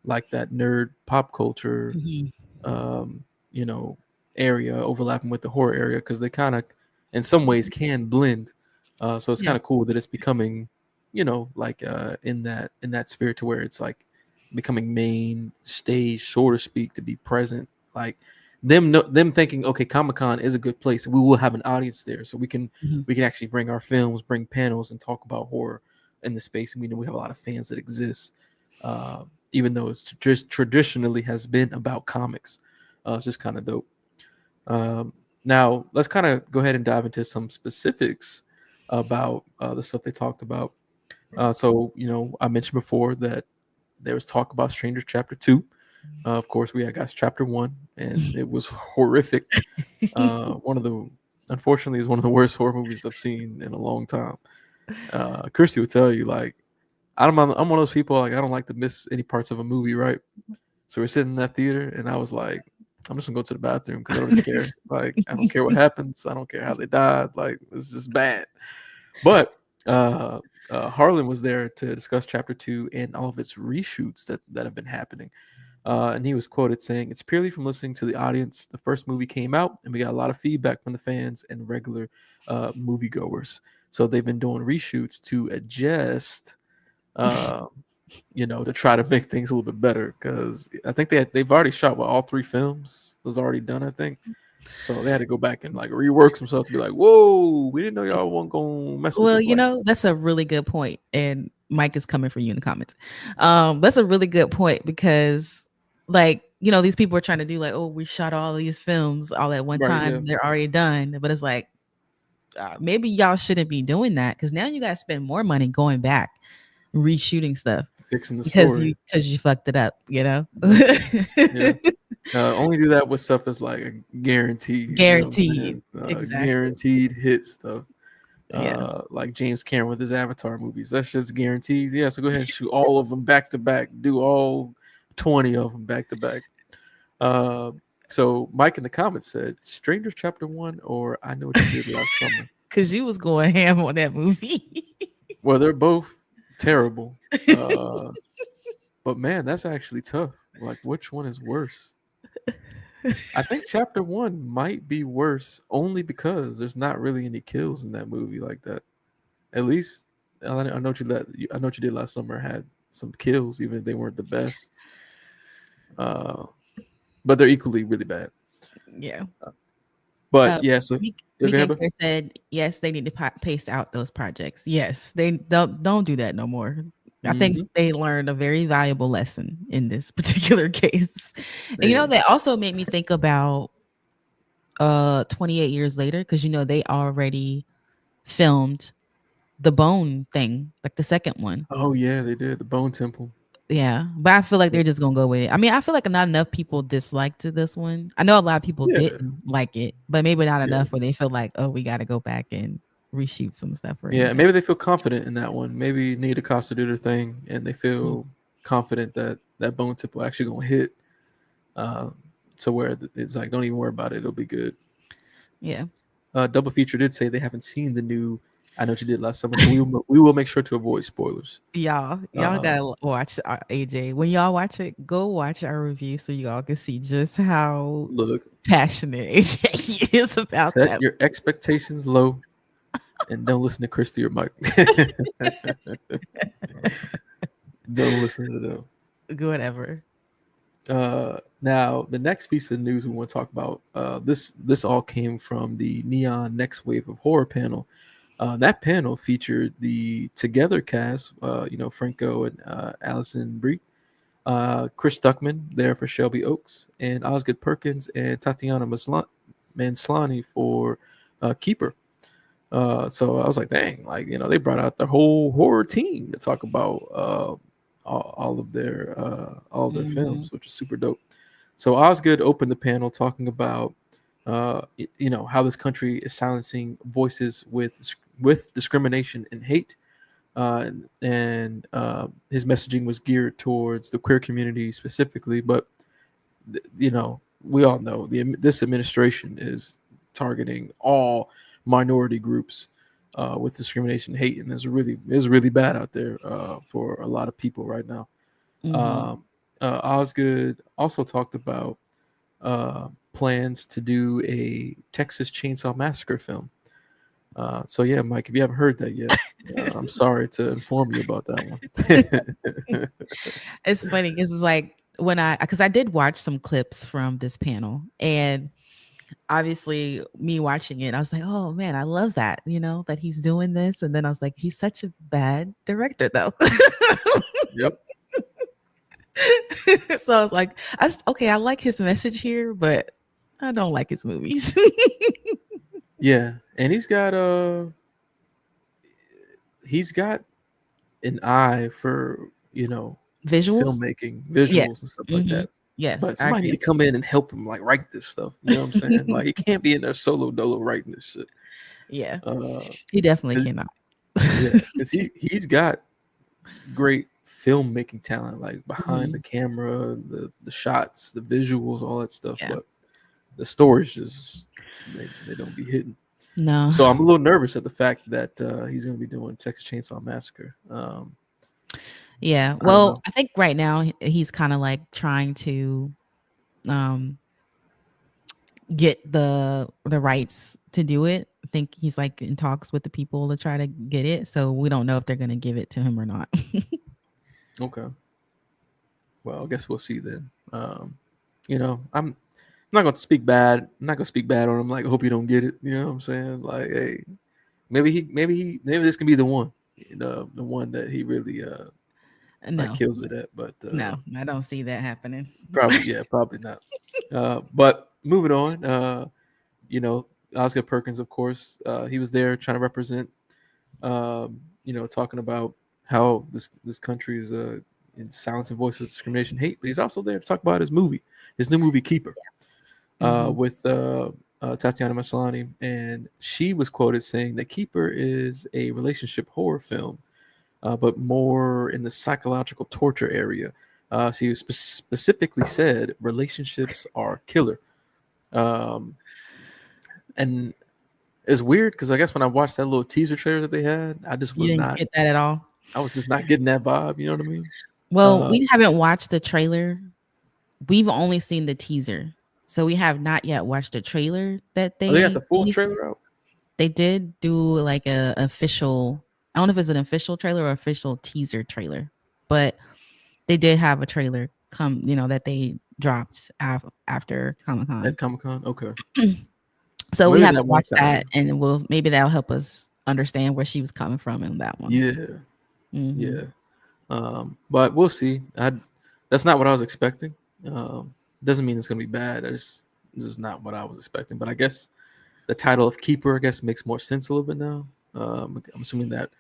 like that nerd pop culture Mhm. um, you know, area overlapping with the horror area because they kind of, in some ways, can blend. So it's Yeah. kind of cool that it's becoming, like in that sphere to where it's like becoming main stage, so to speak, to be present. Like them thinking, okay, Comic Con is a good place, and we will have an audience there, so we can Mhm. we can actually bring our films, bring panels, and talk about horror in the space. And we know we have a lot of fans that exist. Even though it's just traditionally has been about comics. It's just kind of dope. Um, Now, let's kind of go ahead and dive into some specifics about the stuff they talked about. So, I mentioned before that there was talk about Strangers Chapter 2. Of course, we had guys Chapter 1, and it was horrific. One of the, unfortunately, is one of the worst horror movies I've seen in a long time. Kirsty would tell you, like, I'm one of those people, like, I don't like to miss any parts of a movie, right? So we're sitting in that theater, and I was like, I'm just gonna go to the bathroom because I don't even care. Like, I don't care what happens. I don't care how they died. Like, it's just bad. But Harlan was there to discuss Chapter 2 and all of its reshoots that have been happening. And he was quoted saying, "It's purely from listening to the audience. The first movie came out, and we got a lot of feedback from the fans and regular moviegoers. So they've been doing reshoots to adjust, uh, to try to make things a little bit better. Because I think they've already shot all three films. It was already done, I think. So they had to go back and like rework some stuff to be like, whoa, we didn't know y'all weren't gonna mess with Well, this like that's a really good point, and Mike is coming for you in the comments. That's a really good point because, like, these people are trying to do like, oh, we shot all these films all at one right, yeah, time; they're already done. But it's like, maybe y'all shouldn't be doing that because now you got to spend more money going back reshooting stuff fixing the because story. you fucked it up. Yep, yeah. Only do that with stuff that's like guaranteed. You know what I'm Guaranteed. saying? Exactly. Guaranteed hit stuff. Yeah. Like James Cameron with his Avatar movies. That's just guaranteed. Yeah, so go ahead and shoot all of them back to back. Do all 20 of them back to back. Uh, so Mike in the comments said, "Strangers Chapter 1 or I Know What You Did Last Summer." Because you was going ham on that movie. Well, they're both terrible. Uh, but man, that's actually tough. Like, which one is worse? I think Chapter 1 might be worse only because there's not really any kills in that movie like that. At least I know what I know what you did last summer had some kills, even if they weren't the best. Uh, but they're equally really bad. Yeah. But Uh, yeah, so yeah, go Mika ahead, and bro. Claire said yes, they need to pace out those projects. Yes, they don't do that no more. I think Mm-hmm. they learned a very valuable lesson in this particular case. And Hey, that also made me think about 28 years later because they already filmed the bone thing, like the second one. oh yeah, they did the Bone Temple. Yeah, but I feel like Yeah, they're just gonna go with it. I mean, I feel like not enough people disliked this one. I know a lot of people yeah, didn't like it, but maybe not yeah. enough where they feel like, oh, we got to go back and reshoot some stuff or Yeah, anything. maybe they feel confident in that one. Maybe Nita Costa did her thing, and they Mm, feel confident that that Bone Temple actually gonna hit. Uh, to where it's like, don't even worry about it; it'll be good. yeah, Double Feature did say they haven't seen the new I Know What You Did Last Summer, so we will make sure to avoid spoilers. y'all Uh, gotta watch AJ. When y'all watch it, go watch our review so y'all can see just how Look, passionate AJ is about set that. your expectations low and don't listen to Christy or Mike. Don't listen to them. Whatever. Now, the next piece of news we want to talk about, this all came from the Neon Next Wave of Horror panel. That panel featured the Together cast, Franco and Allison Brie, Chris Duckman there for Shelby Oaks, and Osgood Perkins and Tatiana Manslani for Keeper. So I was like, dang, like they brought out the whole horror team to talk about all of their Hmm. films, which is super dope. So Osgood opened the panel talking about how this country is silencing voices with discrimination and hate, and his messaging was geared towards the queer community specifically, but we all know this administration is targeting all minority groups with discrimination, hate, and it's really bad out there for a lot of people right now. Hmm. Um, Osgood also talked about plans to do a Texas Chainsaw Massacre film. So yeah, Mike, if you haven't heard that yet, I'm sorry to inform you about that one. It's funny because it's like because I did watch some clips from this panel, and obviously me watching it, I was like, oh man, I love that, that he's doing this. And then I was like, he's such a bad director though. Yep. So I was like, okay, I like his message here, but I don't like his movies. Yeah, and he's got an eye for Visuals? filmmaking, Yes. visuals and stuff like Hmm. that. Yes, But I somebody need agree. to come in and help him like write this stuff. You know what I'm saying? Like he can't be in there solo dolo writing this shit. Yeah, Uh, he definitely 'Cause- cannot. yeah, because he's got great filmmaking talent, like behind the Mhm. camera, the shots, the visuals, all that stuff. Yeah. But the stories just they don't be hitting. No. So I'm a little nervous at the fact that he's going to be doing Texas Chainsaw Massacre. Yeah. I don't Well, know. I think right now he's kind of like trying to um get the rights to do it. I think he's like in talks with the people to try to get it. So we don't know if they're going to give it to him or not. Okay. Well, I guess we'll see then. I'm not gonna speak bad. I'm not gonna speak bad on him. Like, I hope you don't get it. You know what I'm saying? Like, hey, maybe this can be the one, the one that he really like No. kills it at. But No, I don't see that happening. probably, yeah, probably not. But moving on, you know, Oscar Perkins, of course, he was there trying to represent, talking about how this country is in silence and voice of discrimination, hate. But he's also there to talk about his new movie Keeper, Mhm. with Tatiana Maslany, and she was quoted saying that Keeper is a relationship horror film, but more in the psychological torture area. She specifically said relationships are killer. Um, and it's weird because I guess when I watched that little teaser trailer that they had, You didn't get that at all? I was just not getting that vibe. You know what I mean? Well, Uh, we haven't watched the trailer. We've only seen the teaser. So we have not yet watched the trailer that oh, they got the they full released. trailer out. They did do like a official, I don't know if it's an official trailer or official teaser trailer, but they did have a trailer come, that they dropped after Comic-Con. At Comic Con. Okay, So we maybe have to that one watch kind of that, and maybe that'll help us understand where she was coming from in that one. yeah, Mhm. yeah. But we'll see. That's not what I was expecting. Doesn't mean it's gonna be bad. This is not what I was expecting. But I guess the title of Keeper, I guess, makes more sense a little bit now. I'm assuming that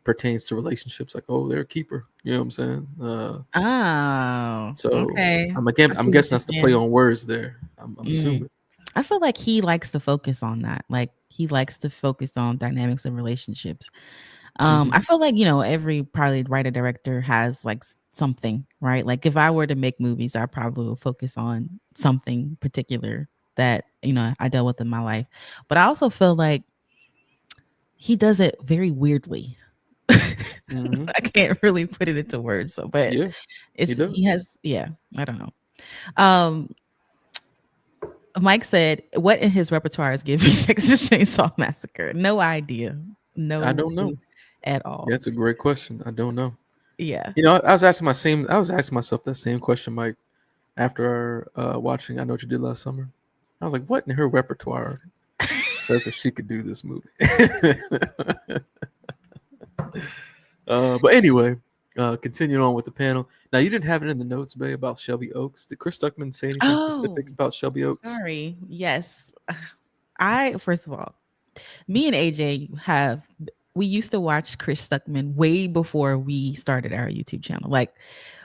pertains to relationships. Like, oh, they're a keeper. You know what I'm saying? Oh, So okay. I I'm see what guessing you're that's the play saying. on words there. I'm Mm. assuming. I feel like he likes to focus on that. Like he likes to focus on dynamics of relationships. Hmm. I feel like, every probably writer director has like something, right? Like if I were to make movies, I probably would focus on something particular that, I dealt with in my life. But I also feel like he does it very weirdly. Hmm. I can't really put it into words. So, but Yeah, he does. he has, yeah, I don't know. Um, Mike said, "What in his repertoire is giving Texas Chainsaw Massacre?" No idea, I no don't know. clue at all. That's a great question. I don't know. Yeah. I was asking myself that same question, Mike, after watching I Know What You Did Last Summer. I was like, what in her repertoire says that she could do this movie? But anyway, continuing on with the panel. Now, you didn't have it in the notes, Bay, about Shelby Oaks. Did Chris Stuckman say anything Oh, specific about Shelby Oaks? sorry. Yes, I first of all, me and AJ we used to watch Chris Stuckman way before we started our YouTube channel. Like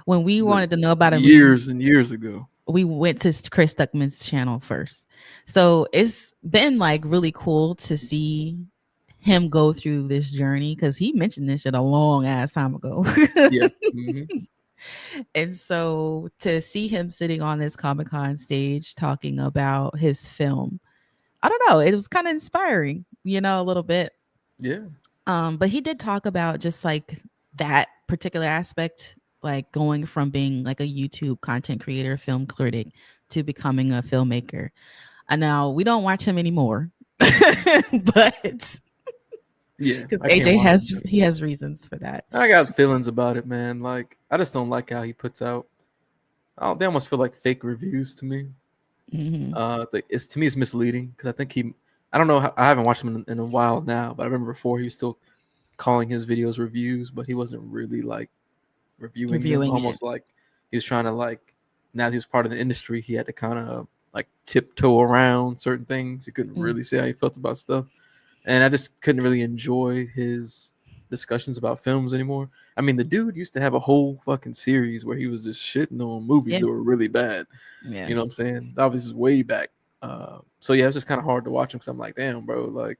when we Like wanted to know about a movie, years and years ago. we went to Chris Stuckman's channel first. So it's been like really cool to see him go through this journey because he mentioned this shit a long ass time ago. Yeah. Hmm. And so to see him sitting on this Comic Con stage talking about his film, I don't know, it was kind of inspiring, a little bit. Yeah. But he did talk about just like that particular aspect, like going from being like a YouTube content creator, film critic, to becoming a filmmaker. And now we don't watch him anymore, but Yeah. because I can't AJ watch has him. he has reasons for that. I got feelings about it, man. Like, I just don't like how he puts out. They almost feel like fake reviews to me. Hmm. It's to me it's misleading because I think I don't know. I haven't watched him in a while now, but I remember before he was still calling his videos reviews, but he wasn't really like reviewing them. Reviewing it. Almost like he was trying to like now that he was part of the industry, he had to kind of like tiptoe around certain things. He couldn't Mm. really say how he felt about stuff, and I just couldn't really enjoy his discussions about films anymore. I mean, the dude used to have a whole fucking series where he was just shitting on movies Yeah. that were really bad. Yeah. You know what I'm saying? That was just way back. So yeah, it's just kind of hard to watch him because I'm like, damn, bro. Like,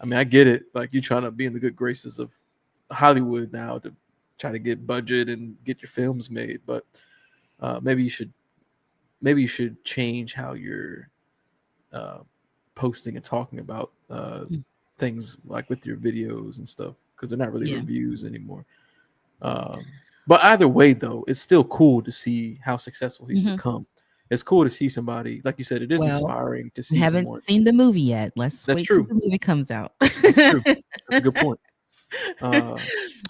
I mean, I get it. Like, you trying to be in the good graces of Hollywood now to try to get budget and get your films made, but uh, maybe you should maybe you should change how you're uh, posting and talking about Mm. things like with your videos and stuff because they're not really Yeah. reviews anymore. Um, But either way, though, it's still cool to see how successful he's Hmm. become. It's cool to see somebody, like you said, it is Well, inspiring to we see haven't someone. seen the movie yet. Let's That's wait till true. the movie comes out. That's true. That's a good point. Uh, But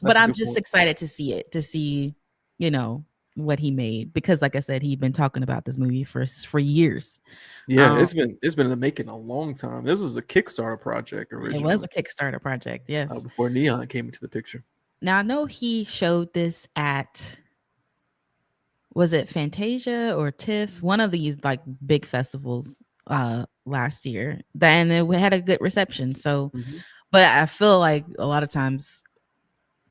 that's a I'm good just point. excited to see it, to see, you know, what he made because, like I said, he'd been talking about this movie for years. Yeah, Um, it's been in the making a long time. This was a Kickstarter project it was originally, a Kickstarter project, yes. before Neon came into the picture. Now I know he showed this at, was it Fantasia or TIFF, one of these like big festivals last year. Then it had a good reception. So, Hmm. but I feel like a lot of times,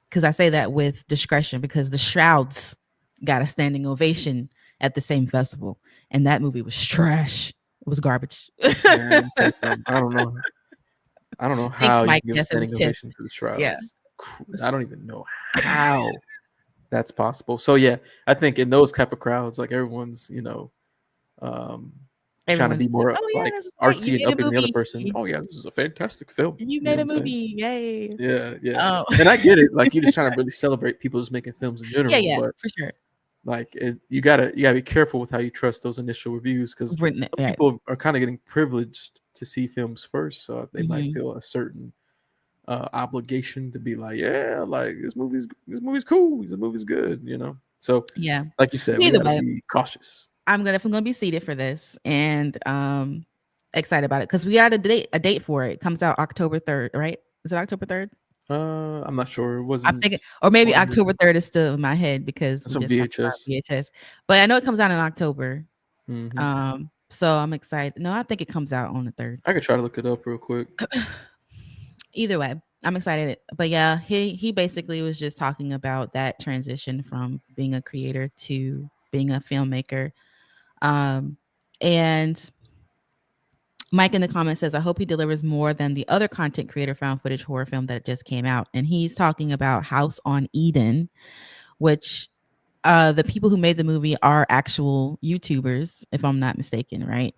because I say that with discretion, because the Shrouds got a standing ovation at the same festival, and that movie was trash. It was garbage. Man, let me tell you something. I don't know. I don't know Thanks, how you Mike. can give a Yes, it was standing TIFF. ovation to the Yeah. Shrouds. I It's- don't even know how that's possible. So yeah, I think in those type of crowds, like everyone's, um, trying to Everyone's be like, more "Oh yeah, like that's great. You artsy and made a upping the other movie. person. Oh yeah, this is a fantastic film. You You know made what a I'm saying? movie. Yay!" Yeah, yeah. Oh, And I get it. Like you're just trying to really celebrate people just making films in yeah, general, yeah, but for sure. like you gotta be careful with how you trust those initial reviews because Written it, right. people are kind of getting privileged to see films first, so they might Mhm. feel a certain obligation to be like, yeah, like this movie's cool, this movie's good, you know. So, Yeah. like you said, we Either got to way, be cautious. I'm definitely gonna be seated for this and excited about it because we got a date for it. It comes out October 3rd, right? Is it October 3rd? I'm not sure. It I'm thinking, wasn't or maybe on here. October 3rd is still in my head because That's we some just talked about VHS. VHS. But I know it comes out in October. Hmm. So I'm excited. No, I think it comes out on the 3rd. I could try to look it up real quick. Either way, I'm excited. But yeah, he basically was just talking about that transition from being a creator to being a filmmaker. Um, and Mike in the comments says, I hope he delivers more than the other content creator found footage horror film that just came out. And he's talking about House on Eden, which the people who made the movie are actual YouTubers, if I'm not mistaken, right?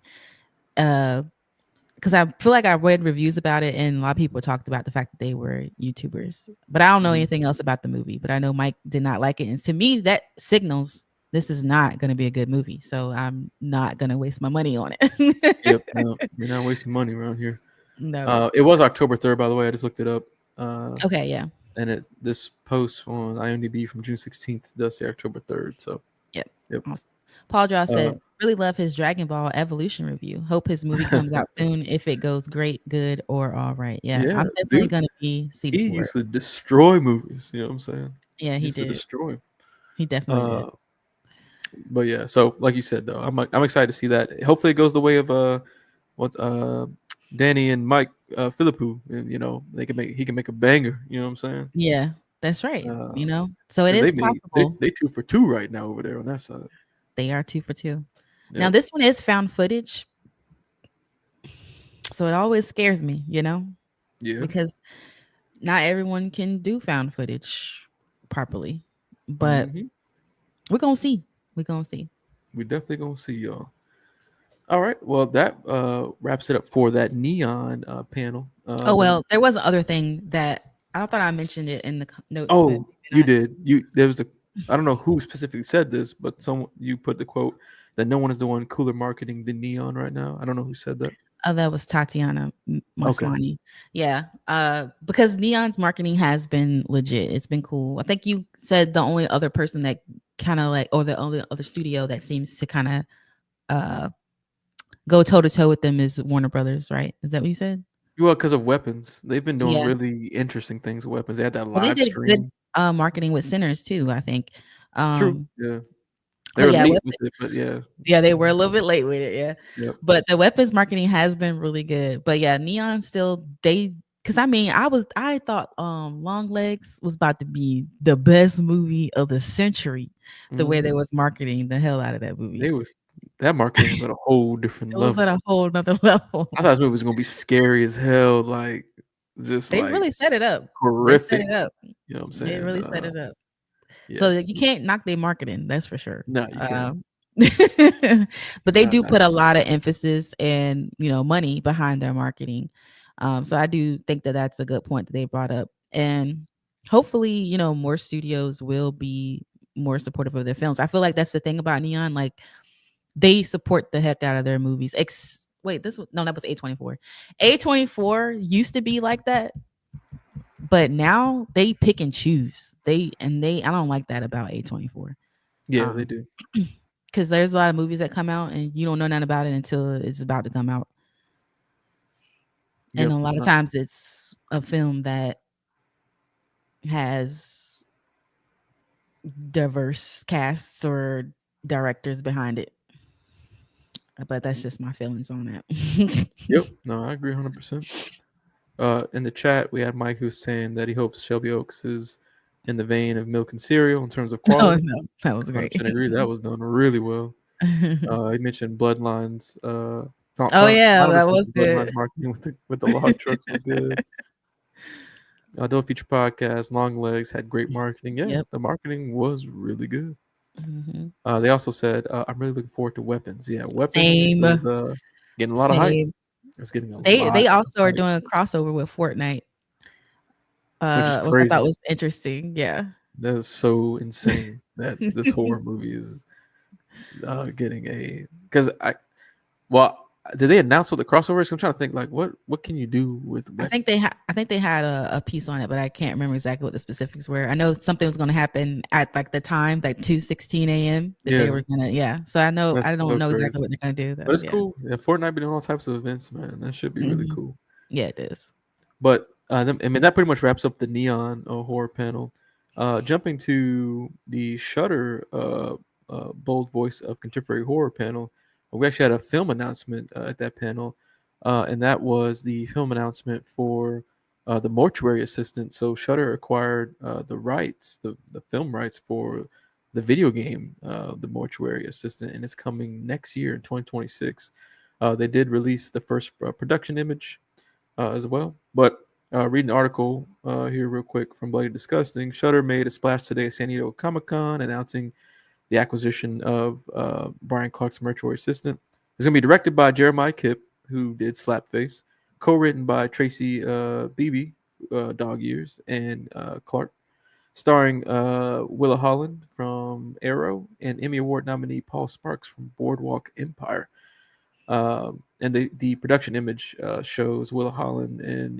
Because I feel like I read reviews about it and a lot of people talked about the fact that they were YouTubers. But I don't know Mhm. anything else about the movie. But I know Mike did not like it. And to me, that signals this is not going to be a good movie. So I'm not going to waste my money on it. Yep. No, you're not wasting money around here. No. It was October 3rd, by the way. I just looked it up. Okay, yeah. And this post on IMDb from June 16th does say October 3rd. So, Yep. yep. Awesome. Paul Draw Uh, said, really love his Dragon Ball Evolution review. Hope his movie comes out soon if it goes great, good, or all right. Yeah, yeah, I'm definitely dude, going to be seated he for it. used to destroy movies. You know what I'm saying? Yeah, He he used to did. destroy 'em. He definitely did. Uh, but yeah, so like you said though, I'm excited to see that. Hopefully, it goes the way of what Danny and Mike Philippou, and they can make he can make a banger. You know what I'm saying? Yeah, that's right. Uh, So it because they is made they possible. they 2 for 2 right now over there on that side. They are 2 for 2. Now Yep. this one is found footage, so it always scares me, Yeah. because not everyone can do found footage properly. But Hmm. we're gonna see. We're gonna see. We definitely gonna see y'all. All right. Well, that wraps it up for that neon panel. Oh The well, there was another thing that I thought I mentioned it in the notes, but Oh, maybe you not. did. There was a I don't know who specifically said this, but some you put the quote that no one is doing cooler marketing than neon right now. I don't know who said that. Oh, that was Tatiana Okay. Maslany. Yeah. Because Neon's marketing has been legit. It's been cool. I think you said the only other person that kind of like, or the only other studio that seems to kind of uh go toe to toe with them is Warner Brothers, right? Is that what you said? Well, because of weapons, they've been doing Yeah. really interesting things with weapons. They had that Well, they live did good stream. marketing with Sinners too, I think. True. Um, Yeah. They but were yeah, late with it, but yeah. yeah, they were a little bit late with it, yeah. Yep. But the weapons marketing has been really good. But yeah, Neon still because I mean, I thought Long Legs was about to be the best movie of the century, the way they Hmm. was marketing the hell out of that movie. They was that marketing was at a whole different It was level. at a whole nother level. I thought this movie was gonna be scary as hell, like just They like really set it up. They set horrific. it up. You know what I'm They saying? really set it up. Yeah. So you can't knock their marketing, that's for sure. No, you can't. But they Nah, do nah. put a lot of emphasis and money behind their marketing. So I do think that that's a good point that they brought up, and hopefully more studios will be more supportive of their films. I feel like that's the thing about Neon. Like they support the heck out of their movies. Wait, no, that was A24. A24 used to be like that, but now they pick and choose. I don't like that about A24. Yeah, they Um, do. because there's a lot of movies that come out and you don't know nothing about it until it's about to come out. And Yep. a lot of No. times it's a film that has diverse casts or directors behind it. But that's just my feelings on that. Yep. No, I agree 100%. In the chat, we had Mike who's saying that he hopes Shelby Oaks is in the vein of Milk and Cereal in terms of Oh quality. no, that was great. 100% agree. That was done really well. He mentioned Bloodlines. Oh yeah, Final that was Destination good. Bloodlines marketing with the log trucks was good. Adult Feature Podcast, Long Legs had great marketing. Yeah, Yep. the marketing was really good. Hmm. They also said, I'm really looking forward to Weapons. Yeah, Weapons Same, is getting a lot of hype. same. It's getting a They lot of also are hype, doing a crossover with Fortnite, which is which I thought crazy. was interesting. Yeah. That is so insane that this horror movie is getting a because well, did they announce what the crossover is? I'm trying to think like what can you do with weapons? I think they had a piece on it, but I can't remember exactly what the specifics were. I know something was going to happen at like the time, like 2:16 a.m. that they Yeah, were gonna. Yeah. So I that's don't so know exactly crazy. what they're gonna do though. But it's Yeah. cool. Yeah, Fortnite be doing all types of events, man. That should be really Hmm. cool. Yeah, it is. But I mean, that pretty much wraps up the Neon horror panel. Jumping to the Shutter bold voice of contemporary horror panel, we actually had a film announcement at that panel, and that was the film announcement for the Mortuary Assistant. So Shutter acquired the film rights for the video game, the Mortuary Assistant, and it's coming next year in 2026. They did release the first production image as well. But reading an article here real quick from Bloody Disgusting, Shutter made a splash today at San Diego Comic Con announcing the acquisition of Brian Clark's Mortuary Assistant. It's going to be directed by Jeremiah Kipp, who did Slapface, co-written by Tracy Beebe, Dog Years, and Clark, starring Willa Holland from Arrow and Emmy Award nominee Paul Sparks from Boardwalk Empire. And the production image shows Willa Holland in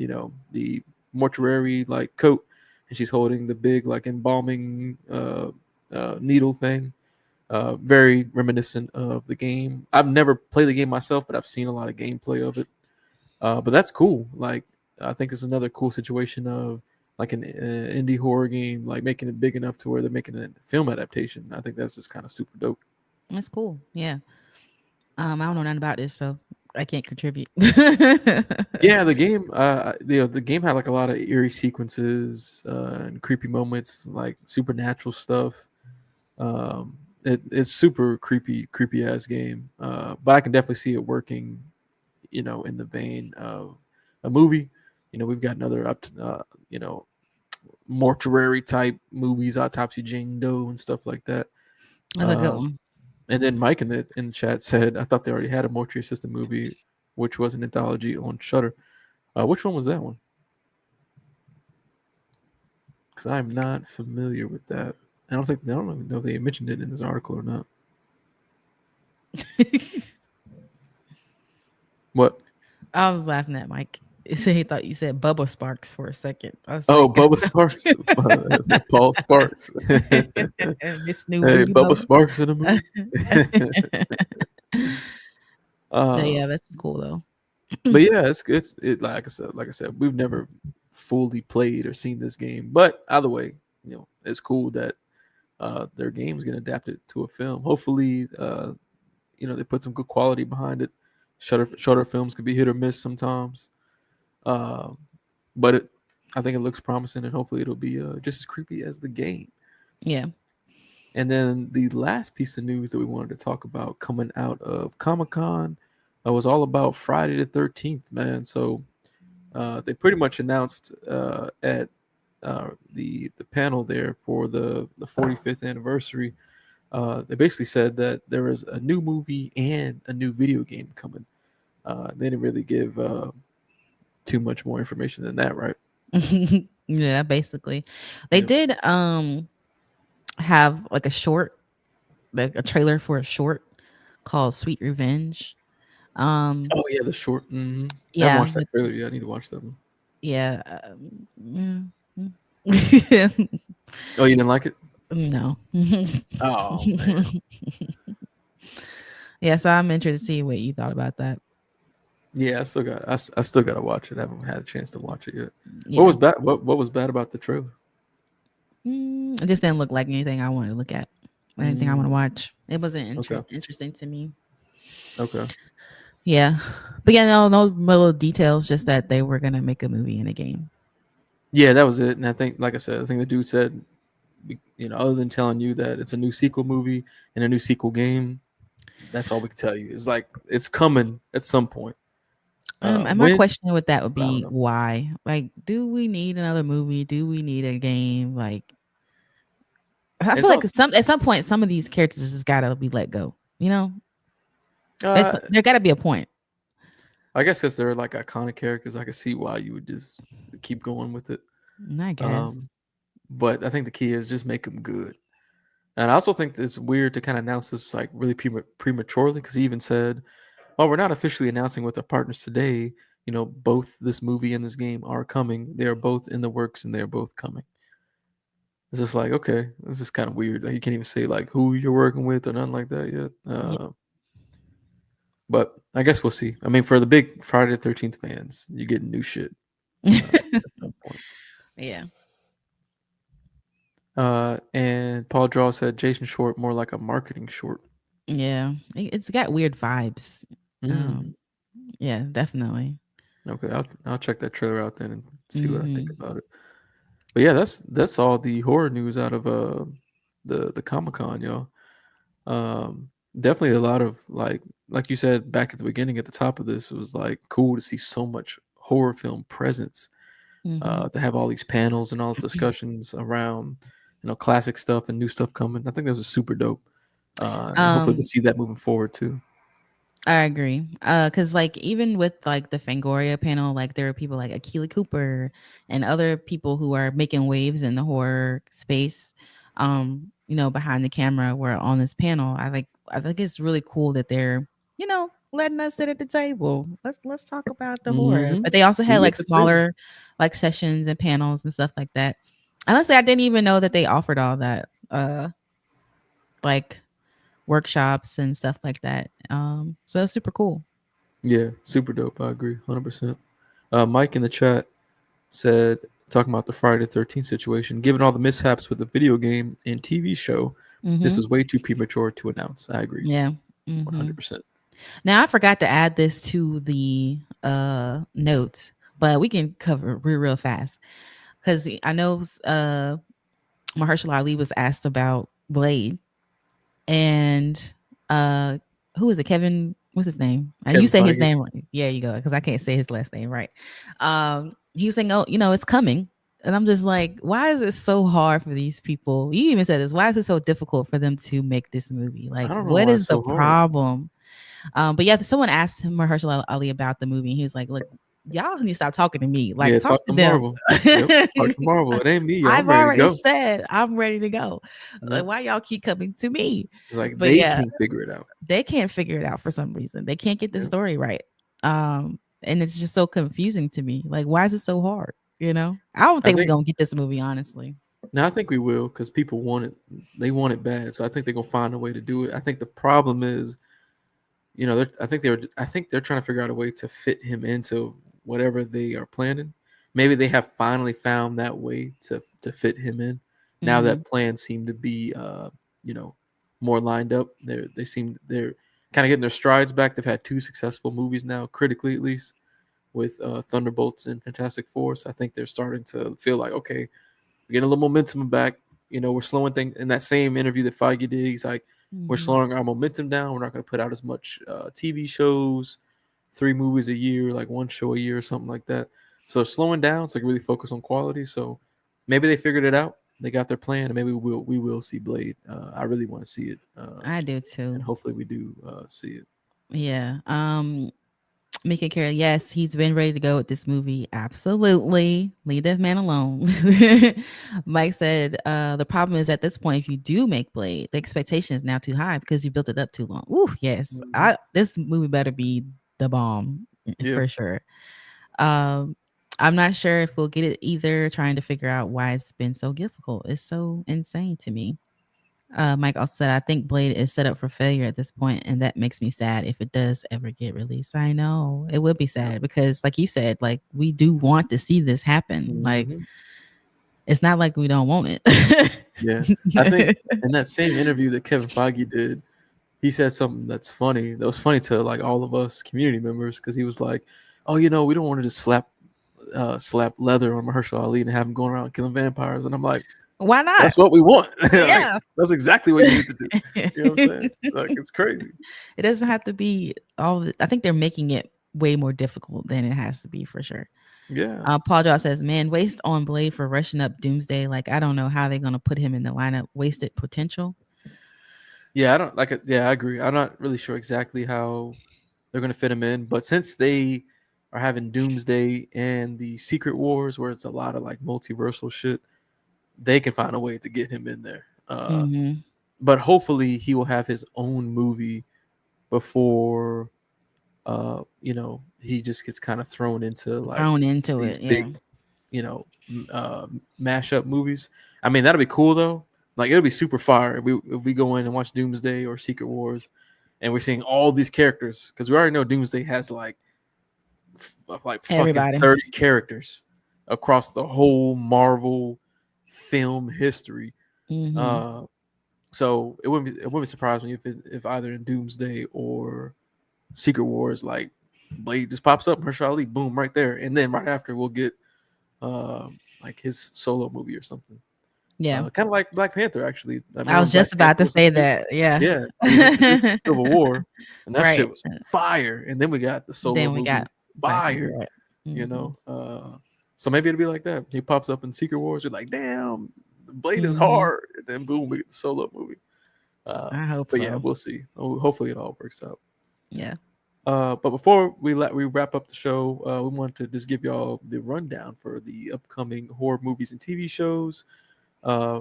the mortuary like coat, and she's holding the big like embalming needle thing. Very reminiscent of the game. I've never played the game myself, but I've seen a lot of gameplay of it. But that's cool. Like I think it's another cool situation of like an indie horror game, like making it big enough to where they're making a film adaptation. I think that's just kind of super dope. That's cool. Yeah. I don't know nothing about this, so I can't contribute. Yeah, the game, the game had like a lot of eerie sequences and creepy moments, like supernatural stuff. It's super creepy ass game. But I can definitely see it working, in the vein of a movie. We've got another mortuary type movies, Autopsy Jane Doe and stuff like that. That's a good Uh, one. and then Mike in the chat said, I thought they already had a Mortuary System movie, which was an anthology on Shutter. Which one was that one? Because I'm not familiar with that. I don't know if they mentioned it in this article or not. What? I was laughing at Mike. So he thought you said Bubba Sparks for a second. I was Oh, like, Bubba Sparks, Paul Sparks. Hey, Miss New Booty Bubba Bubba. Sparks in a movie. uh, Yeah, that's cool though. but yeah, it's like I said, we've never fully played or seen this game, but either way, it's cool that their game's getting adapted to a film. Hopefully, they put some good quality behind it. Shutter films can be hit or miss sometimes, uh, but I think it looks promising, and hopefully it'll be just as creepy as the game. Yeah. And then the last piece of news that we wanted to talk about coming out of Comic Con was all about Friday the 13th, man. So they pretty much announced at the panel there for the 45th anniversary. They basically said that there is a new movie and a new video game coming. They didn't really give too much more information than that, right? Yeah, basically. They Yep. did have like a short, like a trailer for a short called Sweet Revenge. Um, Oh yeah, the short. I haven't yeah, watched that trailer yet. I need to watch that one. yeah. Oh, you didn't like it? No. Oh man. Yeah, so I'm interested to see what you thought about that. Yeah, I still got to watch it. I haven't had a chance to watch it yet. What Yeah. was bad? What was bad about the trailer? It just didn't look like anything I wanted to look at, anything I want to Mm, watch. It wasn't okay. interesting to me. Okay. Yeah. But yeah, no little details, just that they were going to make a movie and a game. Yeah, that was it. And I think, like I said, I think the dude said, other than telling you that it's a new sequel movie and a new sequel game, that's all we can tell you. It's like it's coming at some point. And my When? question with that would I don't be know. why? Like, do we need another movie? Do we need a game? Like, I feel It's like also, at some point, some of these characters just gotta be let go. You know, uh, there gotta be a point. I guess because they're like iconic characters, I can see why you would just keep going with it. I Um, guess. but I think the key is just make them good. And I also think it's weird to kind of announce this like really prematurely because he even said, "Well, we're not officially announcing with our partners today. Both this movie and this game are coming. They are both in the works and they are both coming." It's just like, okay, this is kind of weird. Like you can't even say like who you're working with or nothing like that yet. Yeah. But I guess we'll see. I mean, for the big Friday the 13th fans, you get new shit at some point. Yeah. And Paul Draw said Jason Short more like a marketing short. Yeah. It's got weird vibes. Mm, Um, yeah, definitely. okay, I'll check that trailer out then and see what I think Hmm. about it. But yeah, that's all the horror news out of the Comic Con, y'all. Definitely a lot of like you said back at the beginning at the top of this, it was like cool to see so much horror film presence. Hmm. To have all these panels and all these discussions around classic stuff and new stuff coming. I think that was super dope. And hopefully we'll Um, see that moving forward too. I agree. Cause like even with like the Fangoria panel, like there are people like Akila Cooper and other people who are making waves in the horror space. Behind the camera, were on this panel. I think it's really cool that they're letting us sit at the table. Let's talk about the horror. Hmm. But they also had Be at like the table. smaller like sessions and panels and stuff like that. Honestly, I didn't even know that they offered all that. Like workshops and stuff like that. So it's super cool. Yeah, super dope. I agree, 100%. Mike in the chat said, talking about the Friday the 13th situation, given all the mishaps with the video game and TV show, this Mhm. was way too premature to announce. I agree, Yeah. Mhm. 100%. Now I forgot to add this to the notes, but we can cover it real fast because I know Mahershala Ali was asked about Blade and uh who is it? Kevin, what's his name? You Kevin say his Feige. name right. Yeah, you go, because I can't say his last name right. He was saying, oh, it's coming. And I'm just like, why is it so hard for these people? You even said this. Why is it so difficult for them to make this movie? I Like, don't know what why is it's the so hard. problem? But yeah, someone asked him Mahershala Ali about the movie, and he was like, look, y'all need to stop talking to me. Like, Yeah, talk talk to to them. Marvel. Yep, talk to Marvel. It ain't me, yo. I'm I've ready to already go. said I'm ready to go. Like, Yep. why y'all keep coming to me? It's like But they yeah, can't figure it out. they can't figure it out for some reason. They can't get the Yep. story right. And it's just so confusing to me. Like, why is it so hard? I don't I think we're think gonna get this movie, honestly. now I think we will because people want it. They want it bad, so I think they're gonna find a way to do it. I think the problem is, I think they're trying to figure out a way to fit him into whatever they are planning. Maybe they have finally found that way to fit him in. Now Hmm. that plan seem to be you know more lined up. They're kind of getting their strides back. They've had two successful movies now, critically at least, with Thunderbolts and Fantastic Four. So I think they're starting to feel like, okay, we're getting a little momentum back. We're slowing things. In that same interview that Feige did, he's like, we're Hmm. slowing our momentum down. We're not going to put out as much TV shows, 3 movies a year, like one show a year or something like that. So slowing down, so like really focus on quality. So maybe they figured it out. They got their plan, and maybe we will see Blade. I really want to see it, I do and too. hopefully we do see it. Yeah. Mika Carey, yes, he's been ready to go with this movie. Absolutely. Leave that man alone. Mike said, the problem is at this point, if you do make Blade, the expectation is now too high because you built it up too long. Ooh, yes. Hmm. This movie better be the bomb Yeah. for sure. Um, I'm not sure if we'll get it either, trying to figure out why it's been so difficult. It's so insane to me. Mike also said, I think Blade is set up for failure at this point, and that makes me sad if it does ever get released. I know it would be Yeah. sad because, like you said, like we do want to see this happen. Like Hmm. it's not like we don't want Yeah. I think it. in that same interview that Kevin Feige did, he said something that's funny. That was funny to like all of us community members because he was like, "Oh, we don't want to just slap leather on Mahershala Ali and have him going around killing vampires." And I'm like, Why not? "That's what we want. Like, Yeah. that's exactly what you need to do." You know what I'm saying? It Like, it's crazy. doesn't have to be all. I think they're making it way more difficult than it has to be for sure. Yeah. Paul Jaw says, "Man, waste on Blade for rushing up Doomsday. Like I don't know how they're gonna put him in the lineup. Wasted potential." Yeah, I don't like it. Yeah, I agree. I'm not really sure exactly how they're gonna fit him in, but since they are having Doomsday and the Secret Wars, where it's a lot of like multiversal shit, they can find a way to get him in there. Hmm. But hopefully, he will have his own movie before he just gets kind of thrown into like Thrown into these it, yeah. big, mashup movies. I mean, that'll be cool though. Like it'll be super fire if we go in and watch Doomsday or Secret Wars, and we're seeing all these characters because we already know Doomsday has like fucking Everybody. 30 characters across the whole Marvel film history. Hmm. Uh, so it wouldn't be surprising if either in Doomsday or Secret Wars, like Blade just pops up, Mahershala Ali, boom, right there, and then right after we'll get like his solo movie or something. Yeah. Kind of like Black Panther, actually. I I remember was when Black just about Panther to was say introduced. that. Yeah. Yeah, he was introduced in Civil War, and that shit Right. was fire. And then we got the solo Then we movie, got Black Panther. fire. Right. You Hmm. know, so maybe it'll be like that. He pops up in Secret Wars. You're like, damn, Blade is Hmm. hard. And then boom, we get the solo movie. I hope But yeah, so. we'll see. Hopefully, it all works out. Yeah. But before we wrap up the show, we want to just give y'all the rundown for the upcoming horror movies and TV shows. Uh,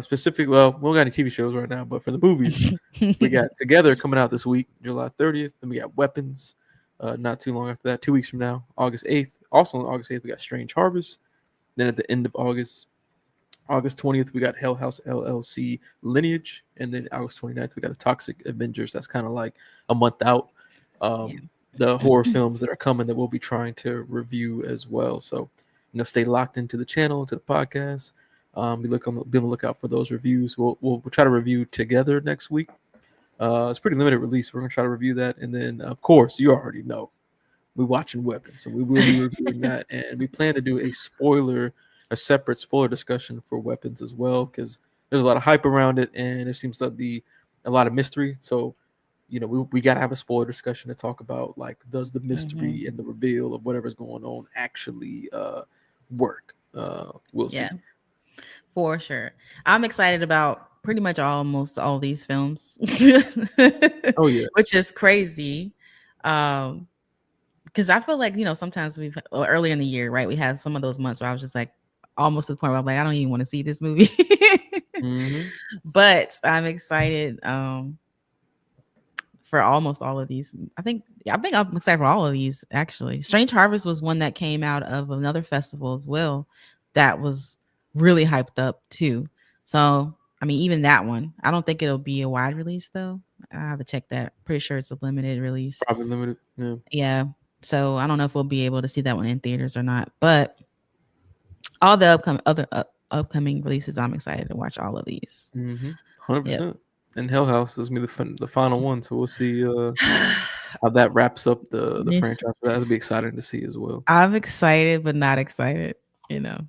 Specifically, well, we don't got any TV shows right now, but for the movies, we got Together coming out this week, July 30th. Then we got Weapons, not too long after that, 2 weeks from now, August 8th. Also on August 8th, we got Strange Harvest. Then at the end of August, August 20th, we got Hell House LLC Lineage. And then August 29th, we got the Toxic Avengers. That's kind of like a month out. Yeah. The horror films that are coming that we'll be trying to review as well. So, stay locked into the channel, into the podcast. Be on the lookout for those reviews. We'll try to review Together next week. It's pretty limited release. We're gonna try to review that, and then of course you already know we're watching Weapons, and we will be reviewing that. And we plan to do a separate spoiler discussion for Weapons as well, because there's a lot of hype around it, and there seems to be a lot of mystery. So, we got to have a spoiler discussion to talk about, like, does the Hmm. mystery and the reveal of whatever's going on actually work? We'll Yeah. see. For sure. I'm excited about pretty much almost all these films, Oh yeah. which is crazy. Um, because I feel like, sometimes earlier in the year, right? We had some of those months where I was just like almost to the point where I'm like, I don't even want to see this movie. Hmm. But I'm excited for almost all of these. I think I'm excited for all of these actually. Strange Harvest was one that came out of another festival as well that was really hyped up too. So I mean, even that one, I don't think it'll be a wide release though. I have to check that. Pretty sure it's a limited release. Probably limited. Yeah. Yeah. So I don't know if we'll be able to see that one in theaters or not. But all the upcoming releases, I'm excited to watch all of these. Mm-hmm. 100%. Yep. And Hell House is gonna be the final one, so we'll see how that wraps up the Yeah. franchise. That'll be exciting to see as well. I'm excited, but not excited, you know,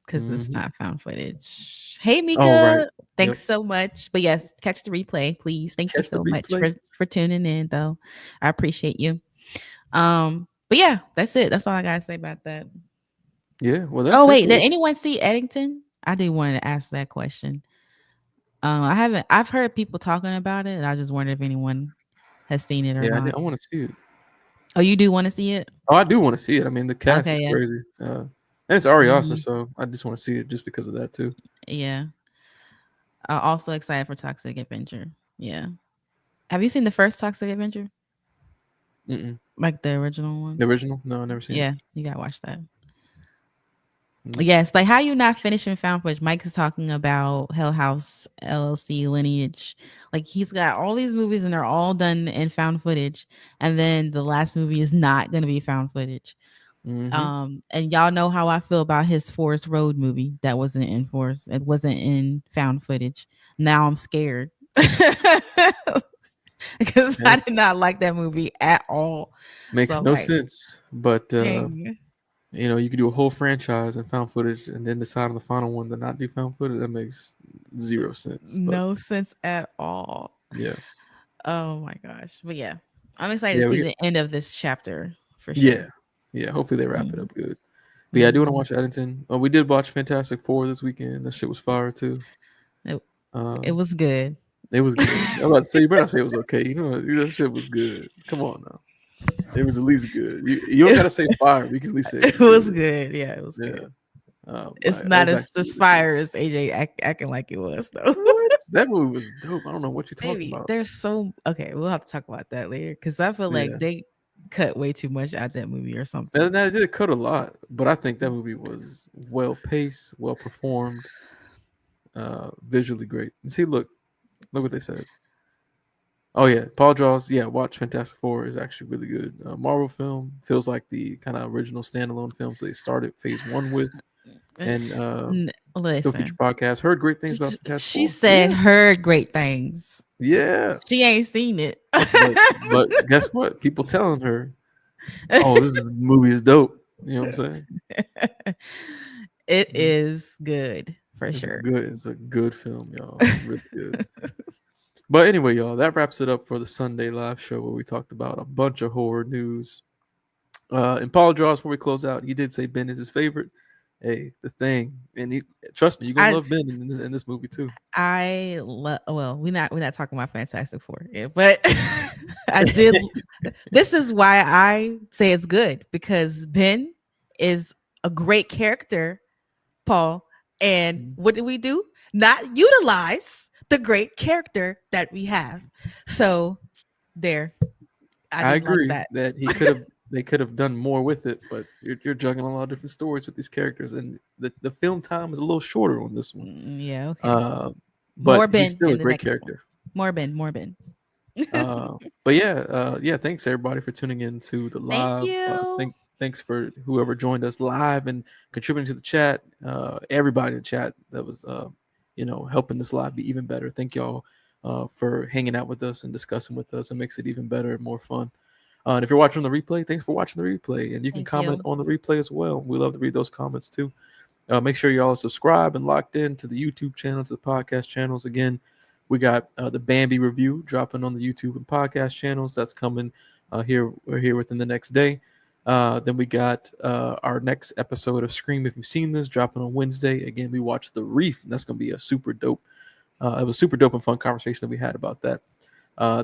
because it's Hmm. not found footage. Hey, Oh right. Mika. Yep. Thanks so much. But yes, catch the replay, please. Thank you Catch the so much replay. for tuning in, though. I appreciate you. But yeah, that's it. That's all I gotta say about that. Yeah. Well, Oh that's it. wait, did anyone see Eddington? I did want to ask that question. I haven't. I've heard people talking about it, and I just wondered if anyone has seen it or Yeah, not. I want to see it. Oh, you do want to see it? Oh, I do want to see it. I mean, the cast is Okay, yeah. crazy, and it's Ari Aster, Hmm. so I just want to see it just because of that too. Yeah. Also excited for Toxic Avenger. Yeah. Have you seen the first Toxic Avenger? Mm-mm. Like the original one? The original? No, I never seen it. Yeah, you gotta watch that. Nope. Yes, like how you not finishing found footage. Mike is talking about Hell House LLC lineage. Like he's got all these movies and they're all done in found footage, and then the last movie is not going to be found footage. Mm-hmm. And y'all know how I feel about his Forest Road movie that wasn't in Forest. It wasn't in found footage. Now I'm scared because I Yeah. did not like that movie at all. So Makes I'm no like, sense, but dang, you could do a whole franchise and found footage, and then decide on the final one to not do found footage. That makes zero sense. But no sense at all. yeah, Oh my gosh. But yeah, I'm excited to yeah, see the end of this chapter for sure. yeah, yeah. Hopefully they wrap it Mhm. up good. But yeah, I do want to Mhm. watch Eddington. We did watch Fantastic Four this weekend. That shit was fire too. It, it Um, was good. it was good. I was about to say you better not say it was okay. You know that shit was good. Come on now, it was at least good. You don't it, gotta say fire. We can at least say it it was was good. good. Yeah, it was Yeah. good. It's That not was as actually as really good. fire as AJ acting like it was though. What? That movie was dope. I don't know what you're talking Maybe about. there's so okay. We'll have to talk about that later because I feel like Yeah. they cut way too much out that movie or And something. that did cut a lot, but I think that movie was well paced, well performed, visually great. And see, look what they said. Oh yeah, Paul Draws. Yeah, watch Fantastic Four is actually really good. Marvel film feels like the kind of original standalone films they started Phase One with, and Still Future Listen, podcast heard great things about Fantastic she Four. said Yeah, heard great things. yeah, She ain't seen it. but guess what? People telling her, "Oh, movie is dope." You know what I'm saying? It Mm, is good for sure. It's a good film, y'all. Really good. But anyway, y'all, that wraps it up for the Sunday live show where we talked about a bunch of horror news. And Paul Draws, before we close out, he did say Ben is his favorite. Hey, the thing, and trust me, you're gonna I love Ben in this movie too. I love. Well, we're not talking about Fantastic Four, yeah, but I did. This is why I say it's good because Ben is a great character, Paul. And Mhm. what do we do? Not utilize the great character that we have. So there, I I didn't like agree that. that they could have done more with it, but you're juggling a lot of different stories with these characters, and the film time is a little shorter on this one. Yeah, okay. Uh, More but he's Ben still a in the great next one. character. More Ben, more Ben. But yeah, yeah. Thanks everybody for tuning in to the Thank live. you. Thanks for whoever joined us live and contributing to the chat. Everybody in the chat that was, helping this live be even better. Thank y'all for hanging out with us and discussing with us. It makes it even better and more fun. And if you're watching the replay, thanks for watching the replay. And you can Thank comment you. on the replay as well. We love to read those comments too. Make sure y'all subscribe and locked in to the YouTube channel, to the podcast channels. Again, we got the Bambi review dropping on the YouTube and podcast channels. That's coming here within the next day. Then we got our next episode of Scream. If you've seen this, dropping on Wednesday. Again, we watched The Reef. And that's going to be a super dope. It was a super dope and fun conversation that we had about that.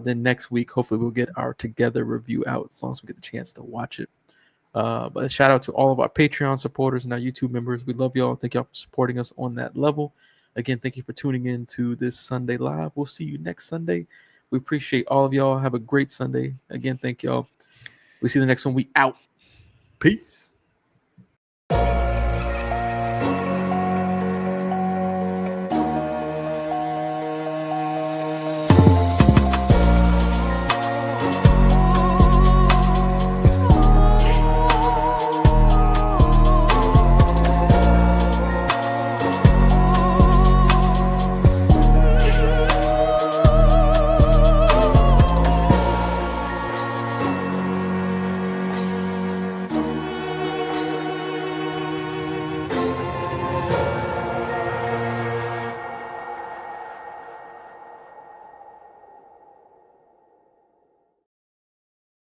Then next week, hopefully, we'll get our together review out as long as we get the chance to watch it. But a shout out to all of our Patreon supporters and our YouTube members. We love y'all. Thank y'all for supporting us on that level. Again, thank you for tuning in to this Sunday live. We'll see you next Sunday. We appreciate all of y'all. Have a great Sunday. Again, thank y'all. We see you the next one. We out. Peace.